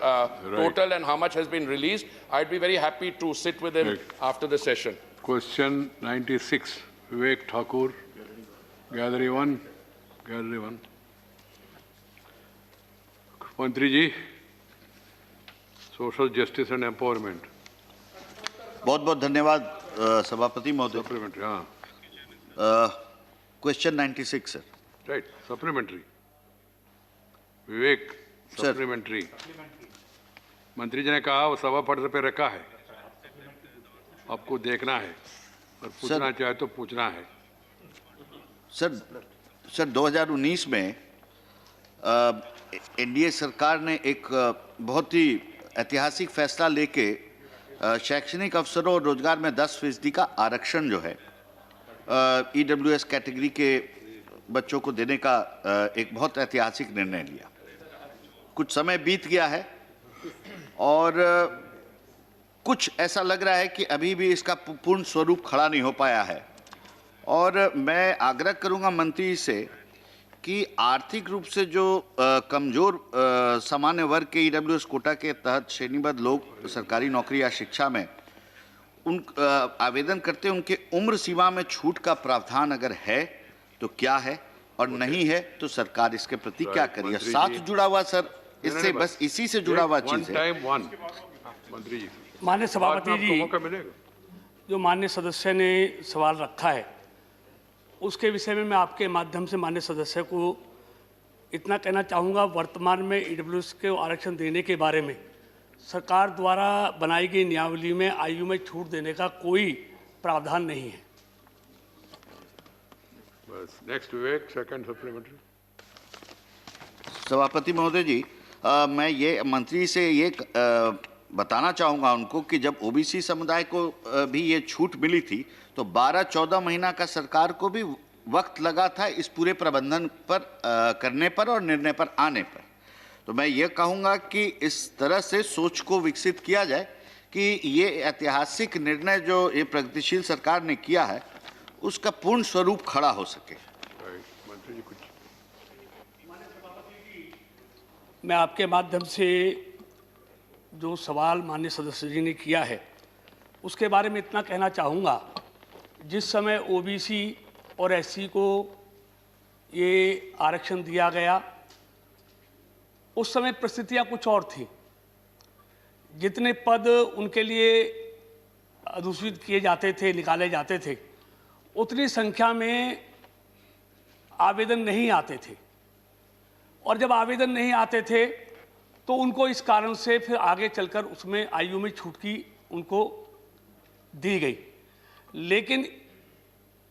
total and how much has been released. I'd be very happy to sit with him after the session. Question 96, Vivek Thakur, Gallery 1. Gallery 1. Mantri ji, social justice and empowerment. बहुत बहुत धन्यवाद सभापति महोदय. Supplementary, हाँ. Question 96, sir. Right, supplementary. Vivek, supplementary. मंत्री जी ने कहा वो सभा पट पे रखा है, आपको देखना है और पूछना चाहे तो पूछना है. सर 2019 में एनडीए सरकार ने एक बहुत ही ऐतिहासिक फैसला लेके शैक्षणिक अवसरों और रोजगार में 10% का आरक्षण जो है ईडब्ल्यूएस कैटेगरी के बच्चों को देने का एक बहुत ऐतिहासिक निर्णय लिया. कुछ समय बीत गया है और कुछ ऐसा लग रहा है कि अभी भी इसका पूर्ण स्वरूप खड़ा नहीं हो पाया है. और मैं आग्रह करूंगा मंत्री से कि आर्थिक रूप से जो कमजोर सामान्य वर्ग के ईडब्ल्यूएस कोटा के तहत श्रेणीबद्ध लोग सरकारी नौकरी या शिक्षा में उन आवेदन करते हैं, उनके उम्र सीमा में छूट का प्रावधान अगर है तो क्या है, और नहीं है तो सरकार इसके प्रति क्या करिए. साथ जुड़ा हुआ सर, इससे बस इसी से जुड़ा हुआ चीज है. माननीय सभापति जी, जो माननीय सदस्य ने सवाल रखा है उसके विषय में मैं आपके माध्यम से माननीय सदस्य को इतना कहना चाहूँगा. वर्तमान में ईडब्ल्यूएस को आरक्षण देने के बारे में सरकार द्वारा बनाई गई नियमावली में आयु में छूट देने का कोई प्रावधान नहीं है. बस नेक्स्ट विवेक, सेकंड सप्लीमेंट्री. सभापति महोदय जी, मैं ये मंत्री से ये बताना चाहूँगा उनको कि जब ओबीसी समुदाय को भी ये छूट मिली थी तो 12-14 महीना का सरकार को भी वक्त लगा था इस पूरे प्रबंधन पर करने पर और निर्णय पर आने पर. तो मैं ये कहूँगा कि इस तरह से सोच को विकसित किया जाए कि ये ऐतिहासिक निर्णय जो ये प्रगतिशील सरकार ने किया है उसका पूर्ण स्वरूप खड़ा हो सके. मैं आपके माध्यम से जो सवाल माननीय सदस्य जी ने किया है उसके बारे में इतना कहना चाहूँगा, जिस समय ओबीसी और एससी को ये आरक्षण दिया गया, उस समय परिस्थितियाँ कुछ और थी। जितने पद उनके लिए अधिसूचित किए जाते थे, निकाले जाते थे, उतनी संख्या में आवेदन नहीं आते थे, और जब आवेदन नहीं आते थे तो उनको इस कारण से फिर आगे चलकर उसमें आयु में छूट की उनको दी गई। लेकिन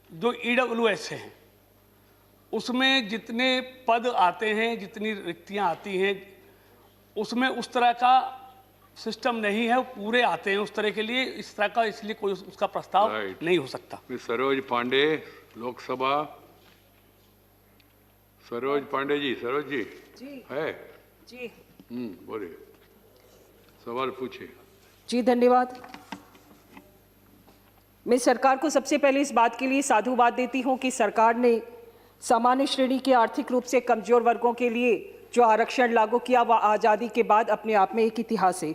जो ईडब्ल्यूएस हैं उसमें जितने पद आते हैं, जितनी रिक्तियां आती हैं, उसमें उस तरह का सिस्टम नहीं है, पूरे आते हैं उस तरह के लिए, इस तरह का, इसलिए कोई उसका प्रस्ताव नहीं हो सकता। सरोज पांडे, लोकसभा। सरोज पांडे जी, सरोज जी, है जी। बोलिए, सवाल पूछिए। जी धन्यवाद। मैं सरकार को सबसे पहले इस बात के लिए साधुवाद देती हूं कि सरकार ने सामान्य श्रेणी के आर्थिक रूप से कमजोर वर्गों के लिए जो आरक्षण लागू किया वह आज़ादी के बाद अपने आप में एक इतिहास है।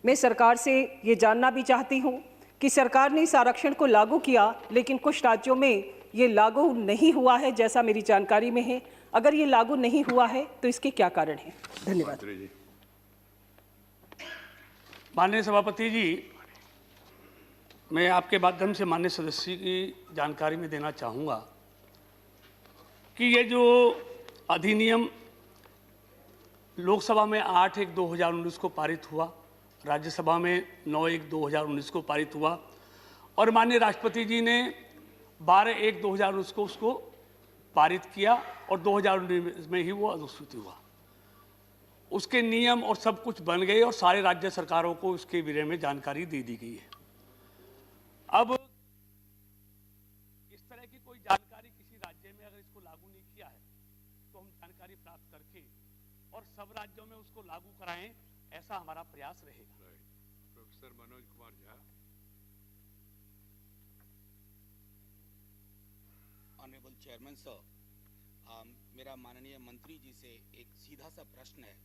मैं सरकार से ये जानना भी चाहती हूं कि सरकार ने इस आरक्षण को लागू किया, लेकिन कुछ राज्यों में ये लागू नहीं हुआ है, जैसा मेरी जानकारी में है। अगर ये लागू नहीं हुआ है तो इसके क्या कारण हैं? धन्यवाद। माननीय सभापति जी, मैं आपके माध्यम से माननीय सदस्य की जानकारी में देना चाहूँगा कि ये जो अधिनियम लोकसभा में 8/1/2019 को पारित हुआ, राज्यसभा में 9/1/2019 को पारित हुआ, और माननीय राष्ट्रपति जी ने 12/1/2019 को उसको पारित किया, और 2019 में ही वो अधिसूचित हुआ। उसके नियम और सब कुछ बन गए और सारे राज्य सरकारों को उसके बारे में जानकारी दे दी गई है। अब इस तरह की कोई जानकारी किसी राज्य में अगर इसको लागू नहीं किया है तो हम जानकारी प्राप्त करके और सब राज्यों में उसको लागू कराएं, ऐसा हमारा प्रयास रहेगा। Professor Manoj Kumar Jha. Honourable chairman sir, मेरा माननीय मंत्री जी से एक सीधा सा प्रश्न है।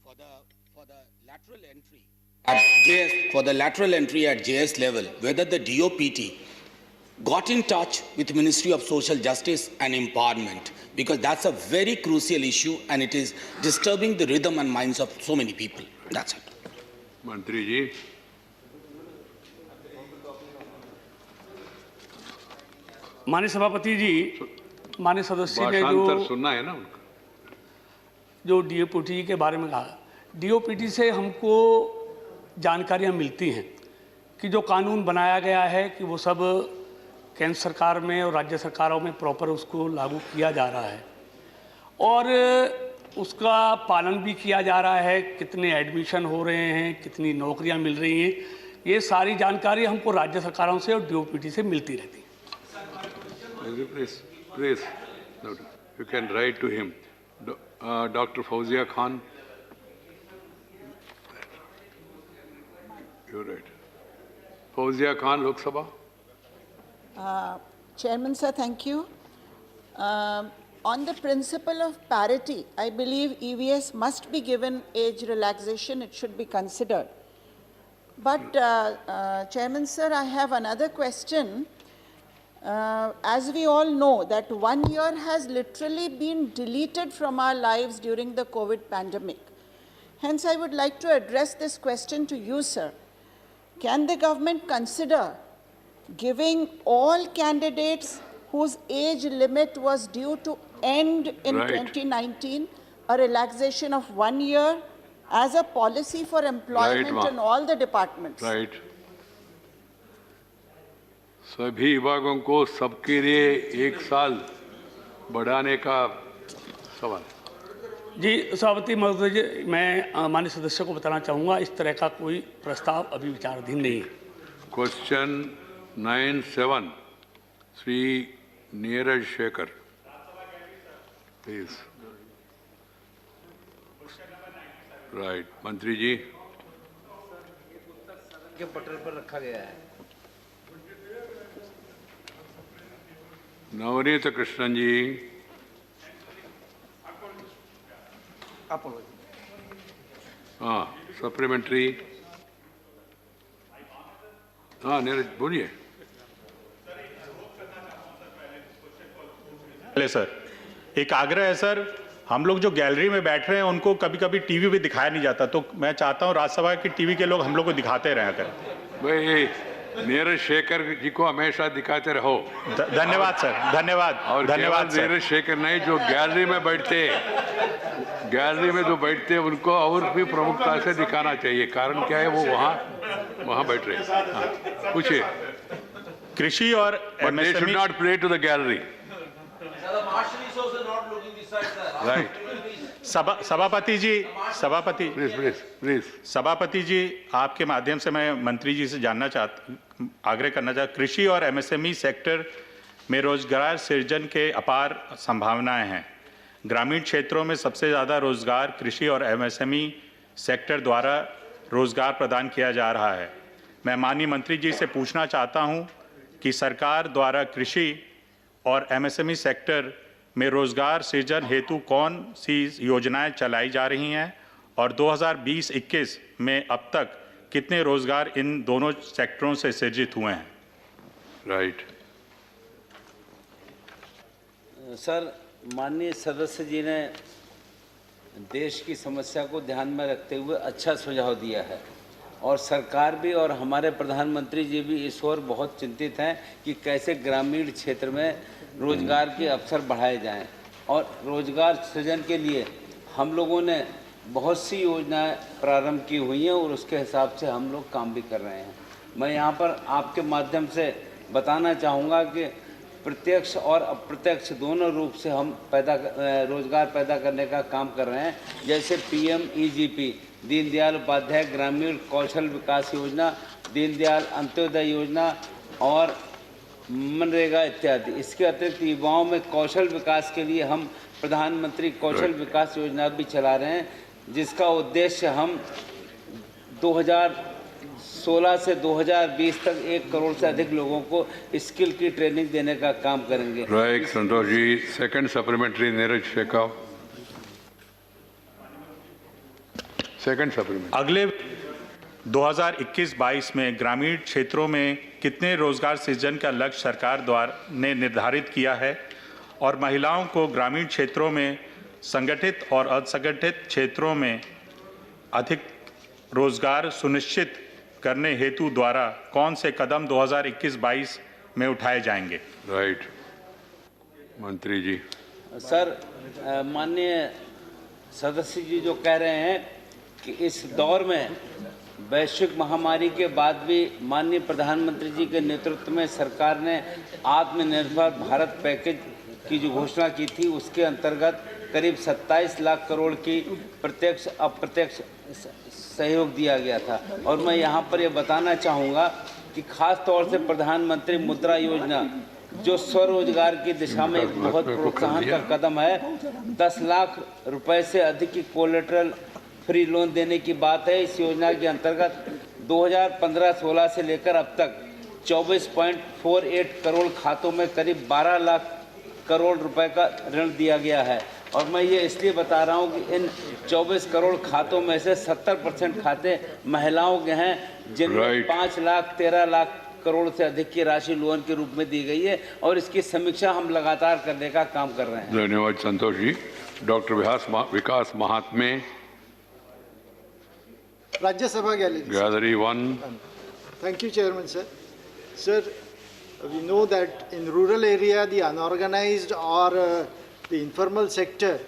for the lateral entry at JS level, whether the DOPT got in touch with Ministry of Social Justice and Empowerment, because that's a very crucial issue and it is disturbing the rhythm and minds of so many people. That's it. मंत्री जी। माननीय सभापति जी, माननीय सदस्य ने जो सुनना है ना उनका, जो डीओपीटी के बारे में कहा, डीओपीटी से हमको जानकारियां मिलती हैं कि जो कानून बनाया गया है कि वो सब केंद्र सरकार में और राज्य सरकारों में प्रॉपर उसको लागू किया जा रहा है और उसका पालन भी किया जा रहा है। कितने एडमिशन हो रहे हैं, कितनी नौकरियां मिल रही हैं, ये सारी जानकारी हमको राज्य सरकारों से और डीओपीटी से मिलती रहती है। Please, you can write to him. Dr. Fauzia Khan. You're right. Fauzia Khan, Lok Sabha. Chairman sir, thank you. On the principle of parity, I believe EVS must be given age relaxation. It should be considered. But Chairman sir, I have another question. As we all know that 1 year has literally been deleted from our lives during the COVID pandemic. Hence, I would like to address this question to you, sir. Can the government consider giving all candidates whose age limit was due to end in 2019 a relaxation of 1 year as a policy for employment in all the departments? Right. सभी विभागों को सबके लिए 1 साल बढ़ाने का सवाल। जी सभापति महोदय जी, मैं माननीय सदस्य को बताना चाहूँगा, इस तरह का कोई प्रस्ताव अभी विचाराधीन नहीं है। Question 9-7, Shri Neeraj Shekhar, please. Right, मंत्री जी। के पटल पर रखा गया है। नवनीत कृष्णन जी। हाँ, सप्लीमेंट्री। हाँ नीरज बोलिए। पहले सर एक आग्रह है सर, हम लोग जो गैलरी में बैठ रहे हैं उनको कभी कभी टीवी पे दिखाया नहीं जाता, तो मैं चाहता हूं राज्यसभा की टीवी के लोग हम लोग को दिखाते रहा करें। भाई नीरज शेखर जी को हमेशा दिखाते रहो। धन्यवाद सर, धन्यवाद। और धन्यवाद सर। नीरज शेखर नहीं, जो गैलरी में बैठते हैं उनको और भी प्रमुखता से दिखाना चाहिए। कारण क्या है, वो वहाँ बैठ रहे हैं। हाँ, पूछिए। कृषि और they should not play to the gallery. Right. सभापति जी, सभापति जी, आपके माध्यम से मैं मंत्री जी से आग्रह करना चाहता, कृषि और एमएसएमई सेक्टर में रोजगार सृजन के अपार संभावनाएं हैं। ग्रामीण क्षेत्रों में सबसे ज़्यादा रोजगार कृषि और एमएसएमई सेक्टर द्वारा रोजगार प्रदान किया जा रहा है। मैं माननीय मंत्री जी से पूछना चाहता हूं कि सरकार द्वारा कृषि और एमएसएमई सेक्टर में रोजगार सृजन हेतु कौन सी योजनाएं चलाई जा रही हैं और 2020-21 में अब तक कितने रोजगार इन दोनों सेक्टरों से सृजित हुए हैं? राइट। सर, माननीय सदस्य जी ने देश की समस्या को ध्यान में रखते हुए अच्छा सुझाव दिया है और सरकार भी और हमारे प्रधानमंत्री जी भी इस ओर बहुत चिंतित हैं कि कैसे ग्रामीण क्षेत्र में रोजगार के अवसर बढ़ाए जाएं और रोजगार सृजन के लिए हम लोगों ने बहुत सी योजनाएं प्रारंभ की हुई हैं और उसके हिसाब से हम लोग काम भी कर रहे हैं। मैं यहाँ पर आपके माध्यम से बताना चाहूँगा कि प्रत्यक्ष और अप्रत्यक्ष दोनों रूप से हम रोजगार पैदा करने का काम कर रहे हैं। जैसे PMEGP, दीनदयाल उपाध्याय ग्रामीण कौशल विकास योजना, दीनदयाल अंत्योदय योजना और मनरेगा इत्यादि। इसके अतिरिक्त युवाओं में कौशल विकास के लिए हम प्रधानमंत्री कौशल विकास योजना भी चला रहे हैं, जिसका उद्देश्य हम 2016 से 2020 तक 1 करोड़ से अधिक लोगों को स्किल की ट्रेनिंग देने का काम करेंगे। Right Santosh ji. Second supplementary Neeraj Shekhar. Second supplementary. अगले 2021-22 में ग्रामीण क्षेत्रों में कितने रोजगार सृजन का लक्ष्य सरकार द्वारा ने निर्धारित किया है और महिलाओं को ग्रामीण क्षेत्रों में संगठित और असंगठित क्षेत्रों में अधिक रोजगार सुनिश्चित करने हेतु द्वारा कौन से कदम 2021-22 में उठाए जाएंगे? राइट। मंत्री जी। सर, माननीय सदस्य जी जो कह रहे हैं कि इस दौर में वैश्विक महामारी के बाद भी माननीय प्रधानमंत्री जी के नेतृत्व में सरकार ने आत्मनिर्भर भारत पैकेज की जो घोषणा की थी, उसके अंतर्गत करीब 27 लाख करोड़ की प्रत्यक्ष अप्रत्यक्ष सहयोग दिया गया था। और मैं यहाँ पर ये बताना चाहूँगा कि खास तौर से प्रधानमंत्री मुद्रा योजना जो स्वरोजगार की दिशा में एक बहुत प्रोत्साहन का कदम है, 10 लाख रुपए से अधिक की कोलेटरल फ्री लोन देने की बात है। इस योजना के अंतर्गत 2015-16 से लेकर अब तक 24.48 करोड़ खातों में करीब 12 लाख करोड़ रुपए का ऋण दिया गया है। और मैं ये इसलिए बता रहा हूँ कि इन 24 करोड़ खातों में से 70% खाते महिलाओं के हैं, जिनमें 5 लाख 13 लाख करोड़ से अधिक की राशि लोन के रूप में दी गई है और इसकी समीक्षा हम लगातार करने का काम कर रहे हैं। धन्यवाद Santosh ji. Doctor Vikas Mahatme, Rajya Sabha gallery 1। Thank you, Chairman, sir. Sir, we know that in rural area, the unorganized or the informal sector,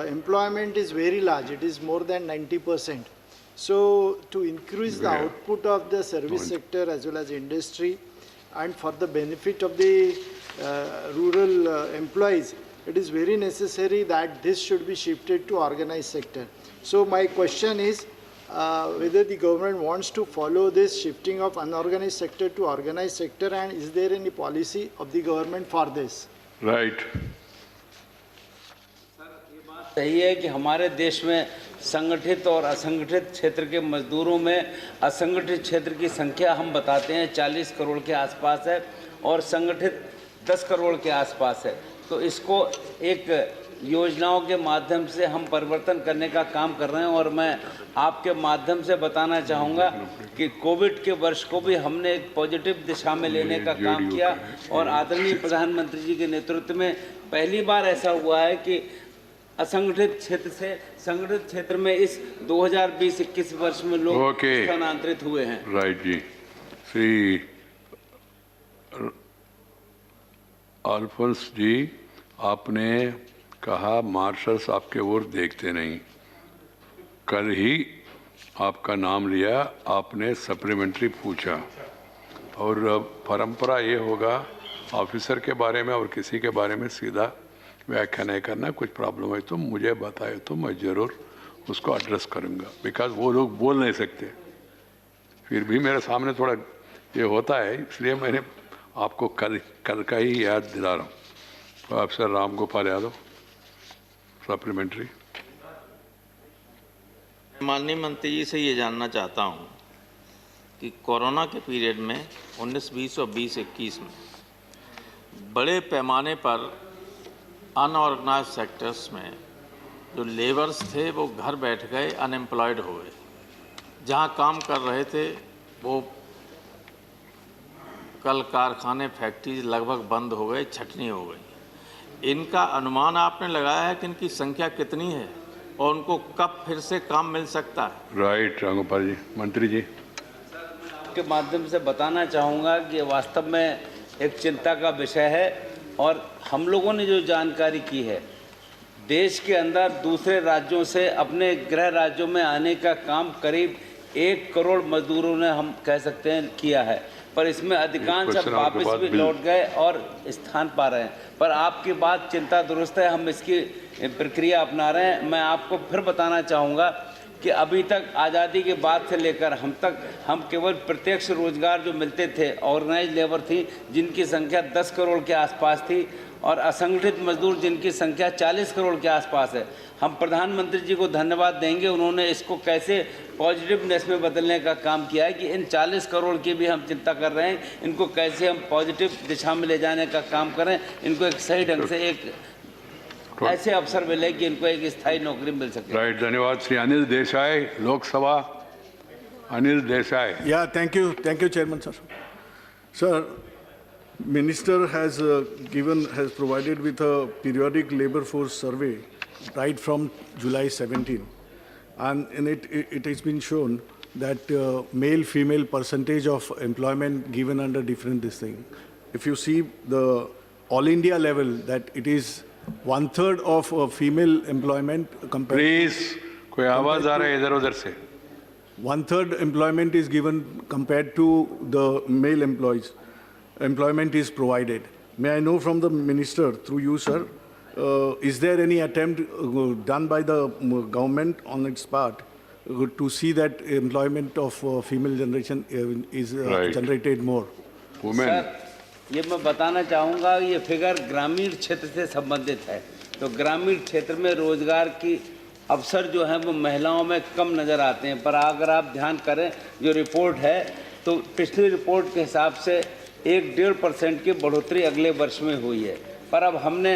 employment is very large. It is more than 90%. So, to increase the output of the service sector as well as industry, and for the benefit of the rural employees, it is very necessary that this should be shifted to organized sector. So, my question is, whether the government wants to follow this shifting of unorganized sector to organized sector, and is there any policy of the government for this? Right. सही है कि हमारे देश में संगठित और असंगठित क्षेत्र के मजदूरों में असंगठित क्षेत्र की संख्या हम बताते हैं 40 करोड़ के आसपास है और संगठित 10 करोड़ के आसपास है। तो इसको एक योजनाओं के माध्यम से हम परिवर्तन करने का काम कर रहे हैं। और मैं आपके माध्यम से बताना चाहूँगा कि कोविड के वर्ष को भी हमने एक पॉजिटिव दिशा में लेने का काम किया और आदरणीय प्रधानमंत्री जी के नेतृत्व में पहली बार ऐसा हुआ है कि असंगठित क्षेत्र से संगठित क्षेत्र में इस 2020-21 वर्ष में लोग स्थानांतरित हुए हैं। राइट जी। श्री अल्फोंस जी, आपने कहा मार्शल्स आपके ओर देखते नहीं। कल ही आपका नाम लिया, आपने सप्लीमेंट्री पूछा और परंपरा ये होगा ऑफिसर के बारे में और किसी के बारे में सीधा व्याख्या नहीं करना। कुछ प्रॉब्लम है तो मुझे बताए तो मैं ज़रूर उसको एड्रेस करूँगा, बिकॉज वो लोग बोल नहीं सकते। फिर भी मेरे सामने थोड़ा ये होता है, इसलिए मैंने आपको कल का ही याद दिला रहा हूँ। तो अफसर राम गोपाल यादव, सप्लीमेंट्री। माननीय मंत्री जी से ये जानना चाहता हूँ कि कोरोना के पीरियड में 19-20 और 20-21 में बड़े पैमाने पर अनऑर्गेनाइज सेक्टर्स में जो लेबर्स थे वो घर बैठ गए, अनएम्प्लॉयड हो गए। जहाँ काम कर रहे थे वो कल कारखाने फैक्ट्रीज लगभग बंद हो गए, छटनी हो गई। इनका अनुमान आपने लगाया है कि इनकी संख्या कितनी है और उनको कब फिर से काम मिल सकता है? राइट रामगोपाल जी। मंत्री जी, के माध्यम से बताना चाहूँगा कि वास्तव में एक चिंता का विषय है और हम लोगों ने जो जानकारी की है, देश के अंदर दूसरे राज्यों से अपने गृह राज्यों में आने का काम करीब 1 करोड़ मजदूरों ने, हम कह सकते हैं, किया है। पर इसमें अधिकांश अब वापस भी लौट गए और स्थान पा रहे हैं। पर आपकी बात चिंता दुरुस्त है, हम इसकी प्रक्रिया अपना रहे हैं। मैं आपको फिर बताना चाहूँगा कि अभी तक आज़ादी के बाद से लेकर हम केवल प्रत्यक्ष रोजगार जो मिलते थे, ऑर्गेनाइज लेबर थी जिनकी संख्या 10 करोड़ के आसपास थी और असंगठित मजदूर जिनकी संख्या 40 करोड़ के आसपास है। हम प्रधानमंत्री जी को धन्यवाद देंगे, उन्होंने इसको कैसे पॉजिटिवनेस में बदलने का काम किया है कि इन 40 करोड़ की भी हम चिंता कर रहे हैं, इनको कैसे हम पॉजिटिव दिशा में ले जाने का काम करें, इनको एक सही ढंग से एक ऐसे अवसर मिले कि इनको एक स्थायी नौकरी मिल सके। राइट, धन्यवाद। Shri Anil Desai, Lok Sabha. Anil Desai. Yeah, thank you, Chairman, sir. Sir, Minister has provided with a periodic labor force survey right from July 17, and in it has been shown that male-female percentage of employment given under different this thing. If you see the all India level, that it is 1/3 of female employment compared. Please, कोई आवाज आ रहा है इधर उधर से? 1/3 employment is given compared to the male employees. Employment is provided. May I know from the minister, through you, sir, is there any attempt done by the government on its part to see that employment of female generation is generated more? Women. Sir, ये मैं बताना चाहूँगा, ये figure ग्रामीण क्षेत्र से संबंधित है। तो ग्रामीण क्षेत्र में रोजगार की अवसर जो है वो महिलाओं में कम नज़र आते हैं। पर अगर आप ध्यान करें, जो रिपोर्ट है तो पिछली रिपोर्ट के हिसाब से 1-1.5% की बढ़ोतरी अगले वर्ष में हुई है। पर अब हमने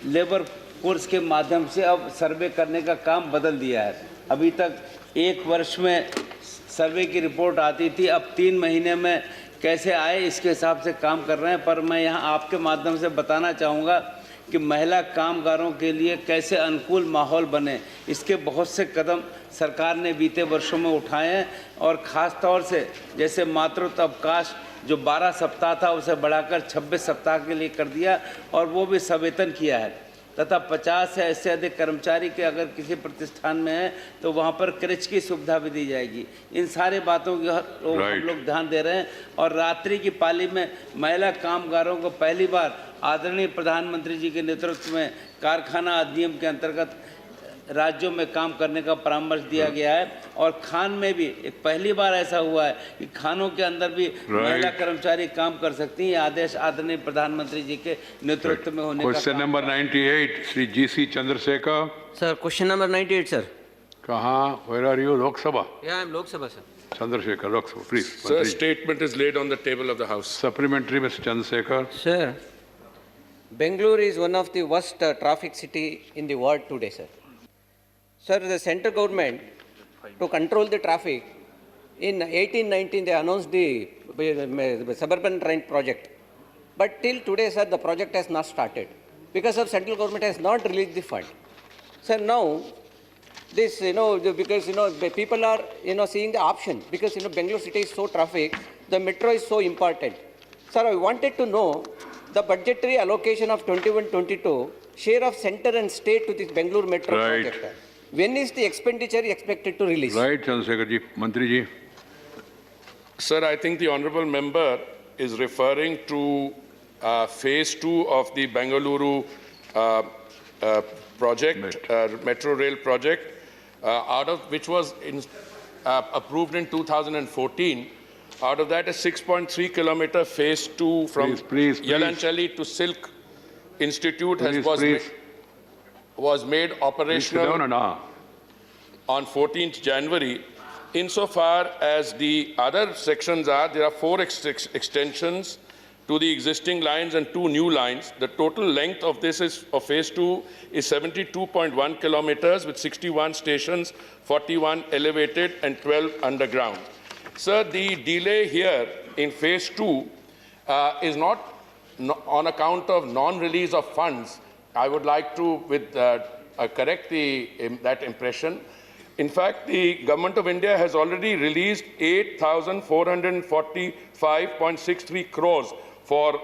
लेबर फोर्स के माध्यम से अब सर्वे करने का काम बदल दिया है। अभी तक 1 वर्ष में सर्वे की रिपोर्ट आती थी, अब 3 महीने में कैसे आए इसके हिसाब से काम कर रहे हैं। पर मैं यहाँ आपके माध्यम से बताना चाहूँगा कि महिला कामगारों के लिए कैसे अनुकूल माहौल बने, इसके बहुत से कदम सरकार ने बीते वर्षों में उठाए हैं। और ख़ास तौर से जैसे मातृत्व अवकाश जो 12 सप्ताह था उसे बढ़ाकर 26 सप्ताह के लिए कर दिया और वो भी सवेतन किया है। तथा 50 या इससे अधिक कर्मचारी के अगर किसी प्रतिष्ठान में है तो वहाँ पर क्रेच की सुविधा भी दी जाएगी। इन सारे बातों की हम लोग ध्यान दे रहे हैं। और रात्रि की पाली में महिला कामगारों को पहली बार आदरणीय प्रधानमंत्री जी के नेतृत्व में कारखाना अधिनियम के अंतर्गत राज्यों में काम करने का परामर्श दिया गया है। और खान में भी एक पहली बार ऐसा हुआ है कि खानों के अंदर भी महिला कर्मचारी काम कर सकती हैं। आदेश आदरणीय प्रधानमंत्री जी के नेतृत्व में होने का। Question number 98, Shri GC Chandrashekhar. Sir, question number 98, sir. कहाँ? Where are you? Lok Sabha. Yeah, I'm Lok Sabha, sir. Chandrasekhar, Loksav, please. Sir, statement is laid on the table of the House. Supplementary, Mr. Chandrasekhar. Sir, Bangalore is one of the worst traffic city in the world today, sir. Sir, the central government, to control the traffic, in 1819 they announced the suburban train project. But till today, sir, the project has not started because of central government has not released the fund. Sir, now this, because, people are, seeing the option because, Bangalore city is so traffic, the metro is so important. Sir, I wanted to know the budgetary allocation of 21-22, share of center and state to this Bangalore metro project. When is the expenditure expected to release? Right, Chandrasekhar ji. Mantri ji. Sir, I think the honorable member is referring to phase 2 of the Bengaluru project, metro rail project, out of which was approved in 2014. Out of that, a 6.3 kilometer phase 2 from Yelanchalli to Silk Institute was made operational on 14th January. Insofar as the other sections are, there are 4 extensions to the existing lines and 2 new lines. The total length of this of phase 2 is 72.1 kilometers with 61 stations, 41 elevated and 12 underground. Sir, the delay here in phase 2 is not on account of non-release of funds. I would like to correct that impression. In fact, the Government of India has already released 8,445.63 crores for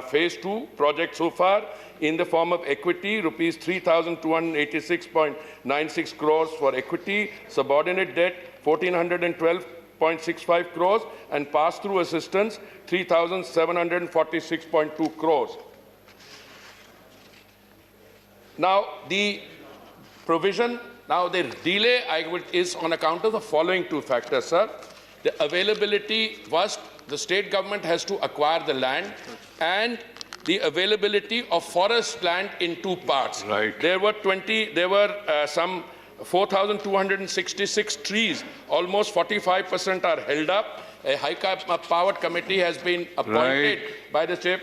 phase 2 project so far in the form of equity, rupees 3,286.96 crores for equity, subordinate debt 1,412.65 crores, and pass-through assistance 3,746.2 crores. Now, the provision, the delay is on account of the following 2 factors, sir. The availability, first, the state government has to acquire the land, and the availability of forest land in 2 parts. Right. There were some 4,266 trees, almost 45% are held up. A high-powered committee has been appointed by the state.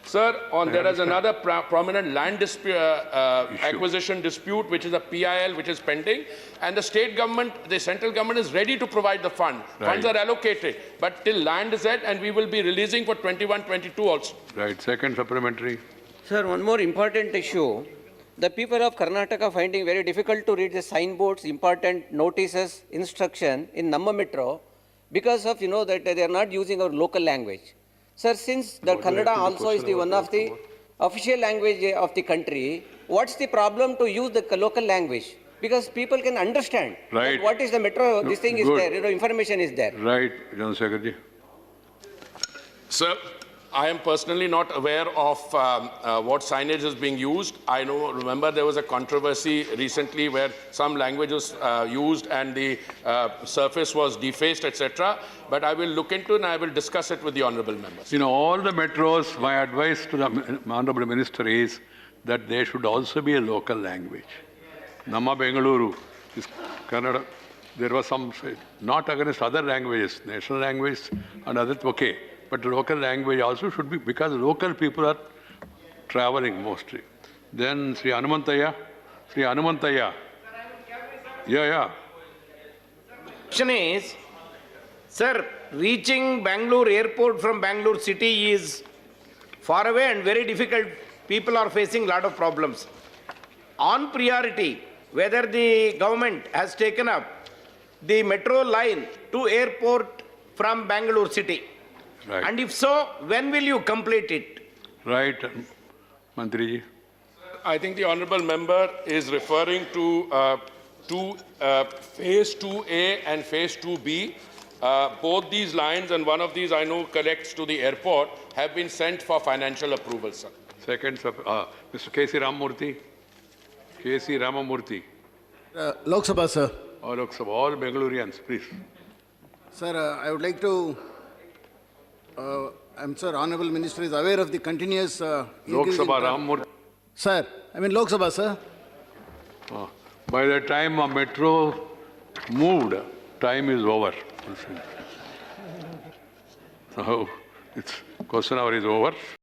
Sir, there is another prominent land acquisition dispute, which is a PIL, which is pending, and the state government, the central government is ready to provide the fund. Funds are allocated, but till land is set, and we will be releasing for 21-22 also. Right. Second supplementary. Sir, one more important issue. The people of Karnataka finding very difficult to read the signboards, important notices, instruction in Namma Metro because of, that they are not using our local language. Sir, since the Kannada also is one of the official language of the country, what's the problem to use the local language? Because people can understand what is the metro, this thing is there, information is there. Right, Chandrasekhar ji. Sir, I am personally not aware of what signage is being used. Remember there was a controversy recently where some language was used and the surface was defaced, etc. But I will look into it and I will discuss it with the honourable members. All the metros, my advice to the honourable minister is that there should also be a local language. Namma Bengaluru is Kannada. There was some, not against other languages, national language and others, okay. But local language also should be, because local people are traveling mostly. Then Sri Hanumantaya. Yeah. Question is, sir, reaching Bangalore airport from Bangalore city is far away and very difficult. People are facing a lot of problems. On priority, whether the government has taken up the metro line to airport from Bangalore city. Right. And if so, when will you complete it? Right, Mantri ji. I think the honourable member is referring to phase 2A and phase 2B. Both these lines, and one of these I know connects to the airport, have been sent for financial approval, sir. Second, Mr. K.C. Ramamurthy. Lok Sabha, sir. Lok Sabha, all Bengalurians, please. Sir, I would like to, I'm sure Honorable Minister is aware of the continuous... Lok Sabha, Ramamurthy. Sir, Lok Sabha, sir. By the time a metro moved, time is over. So, it's question hour is over.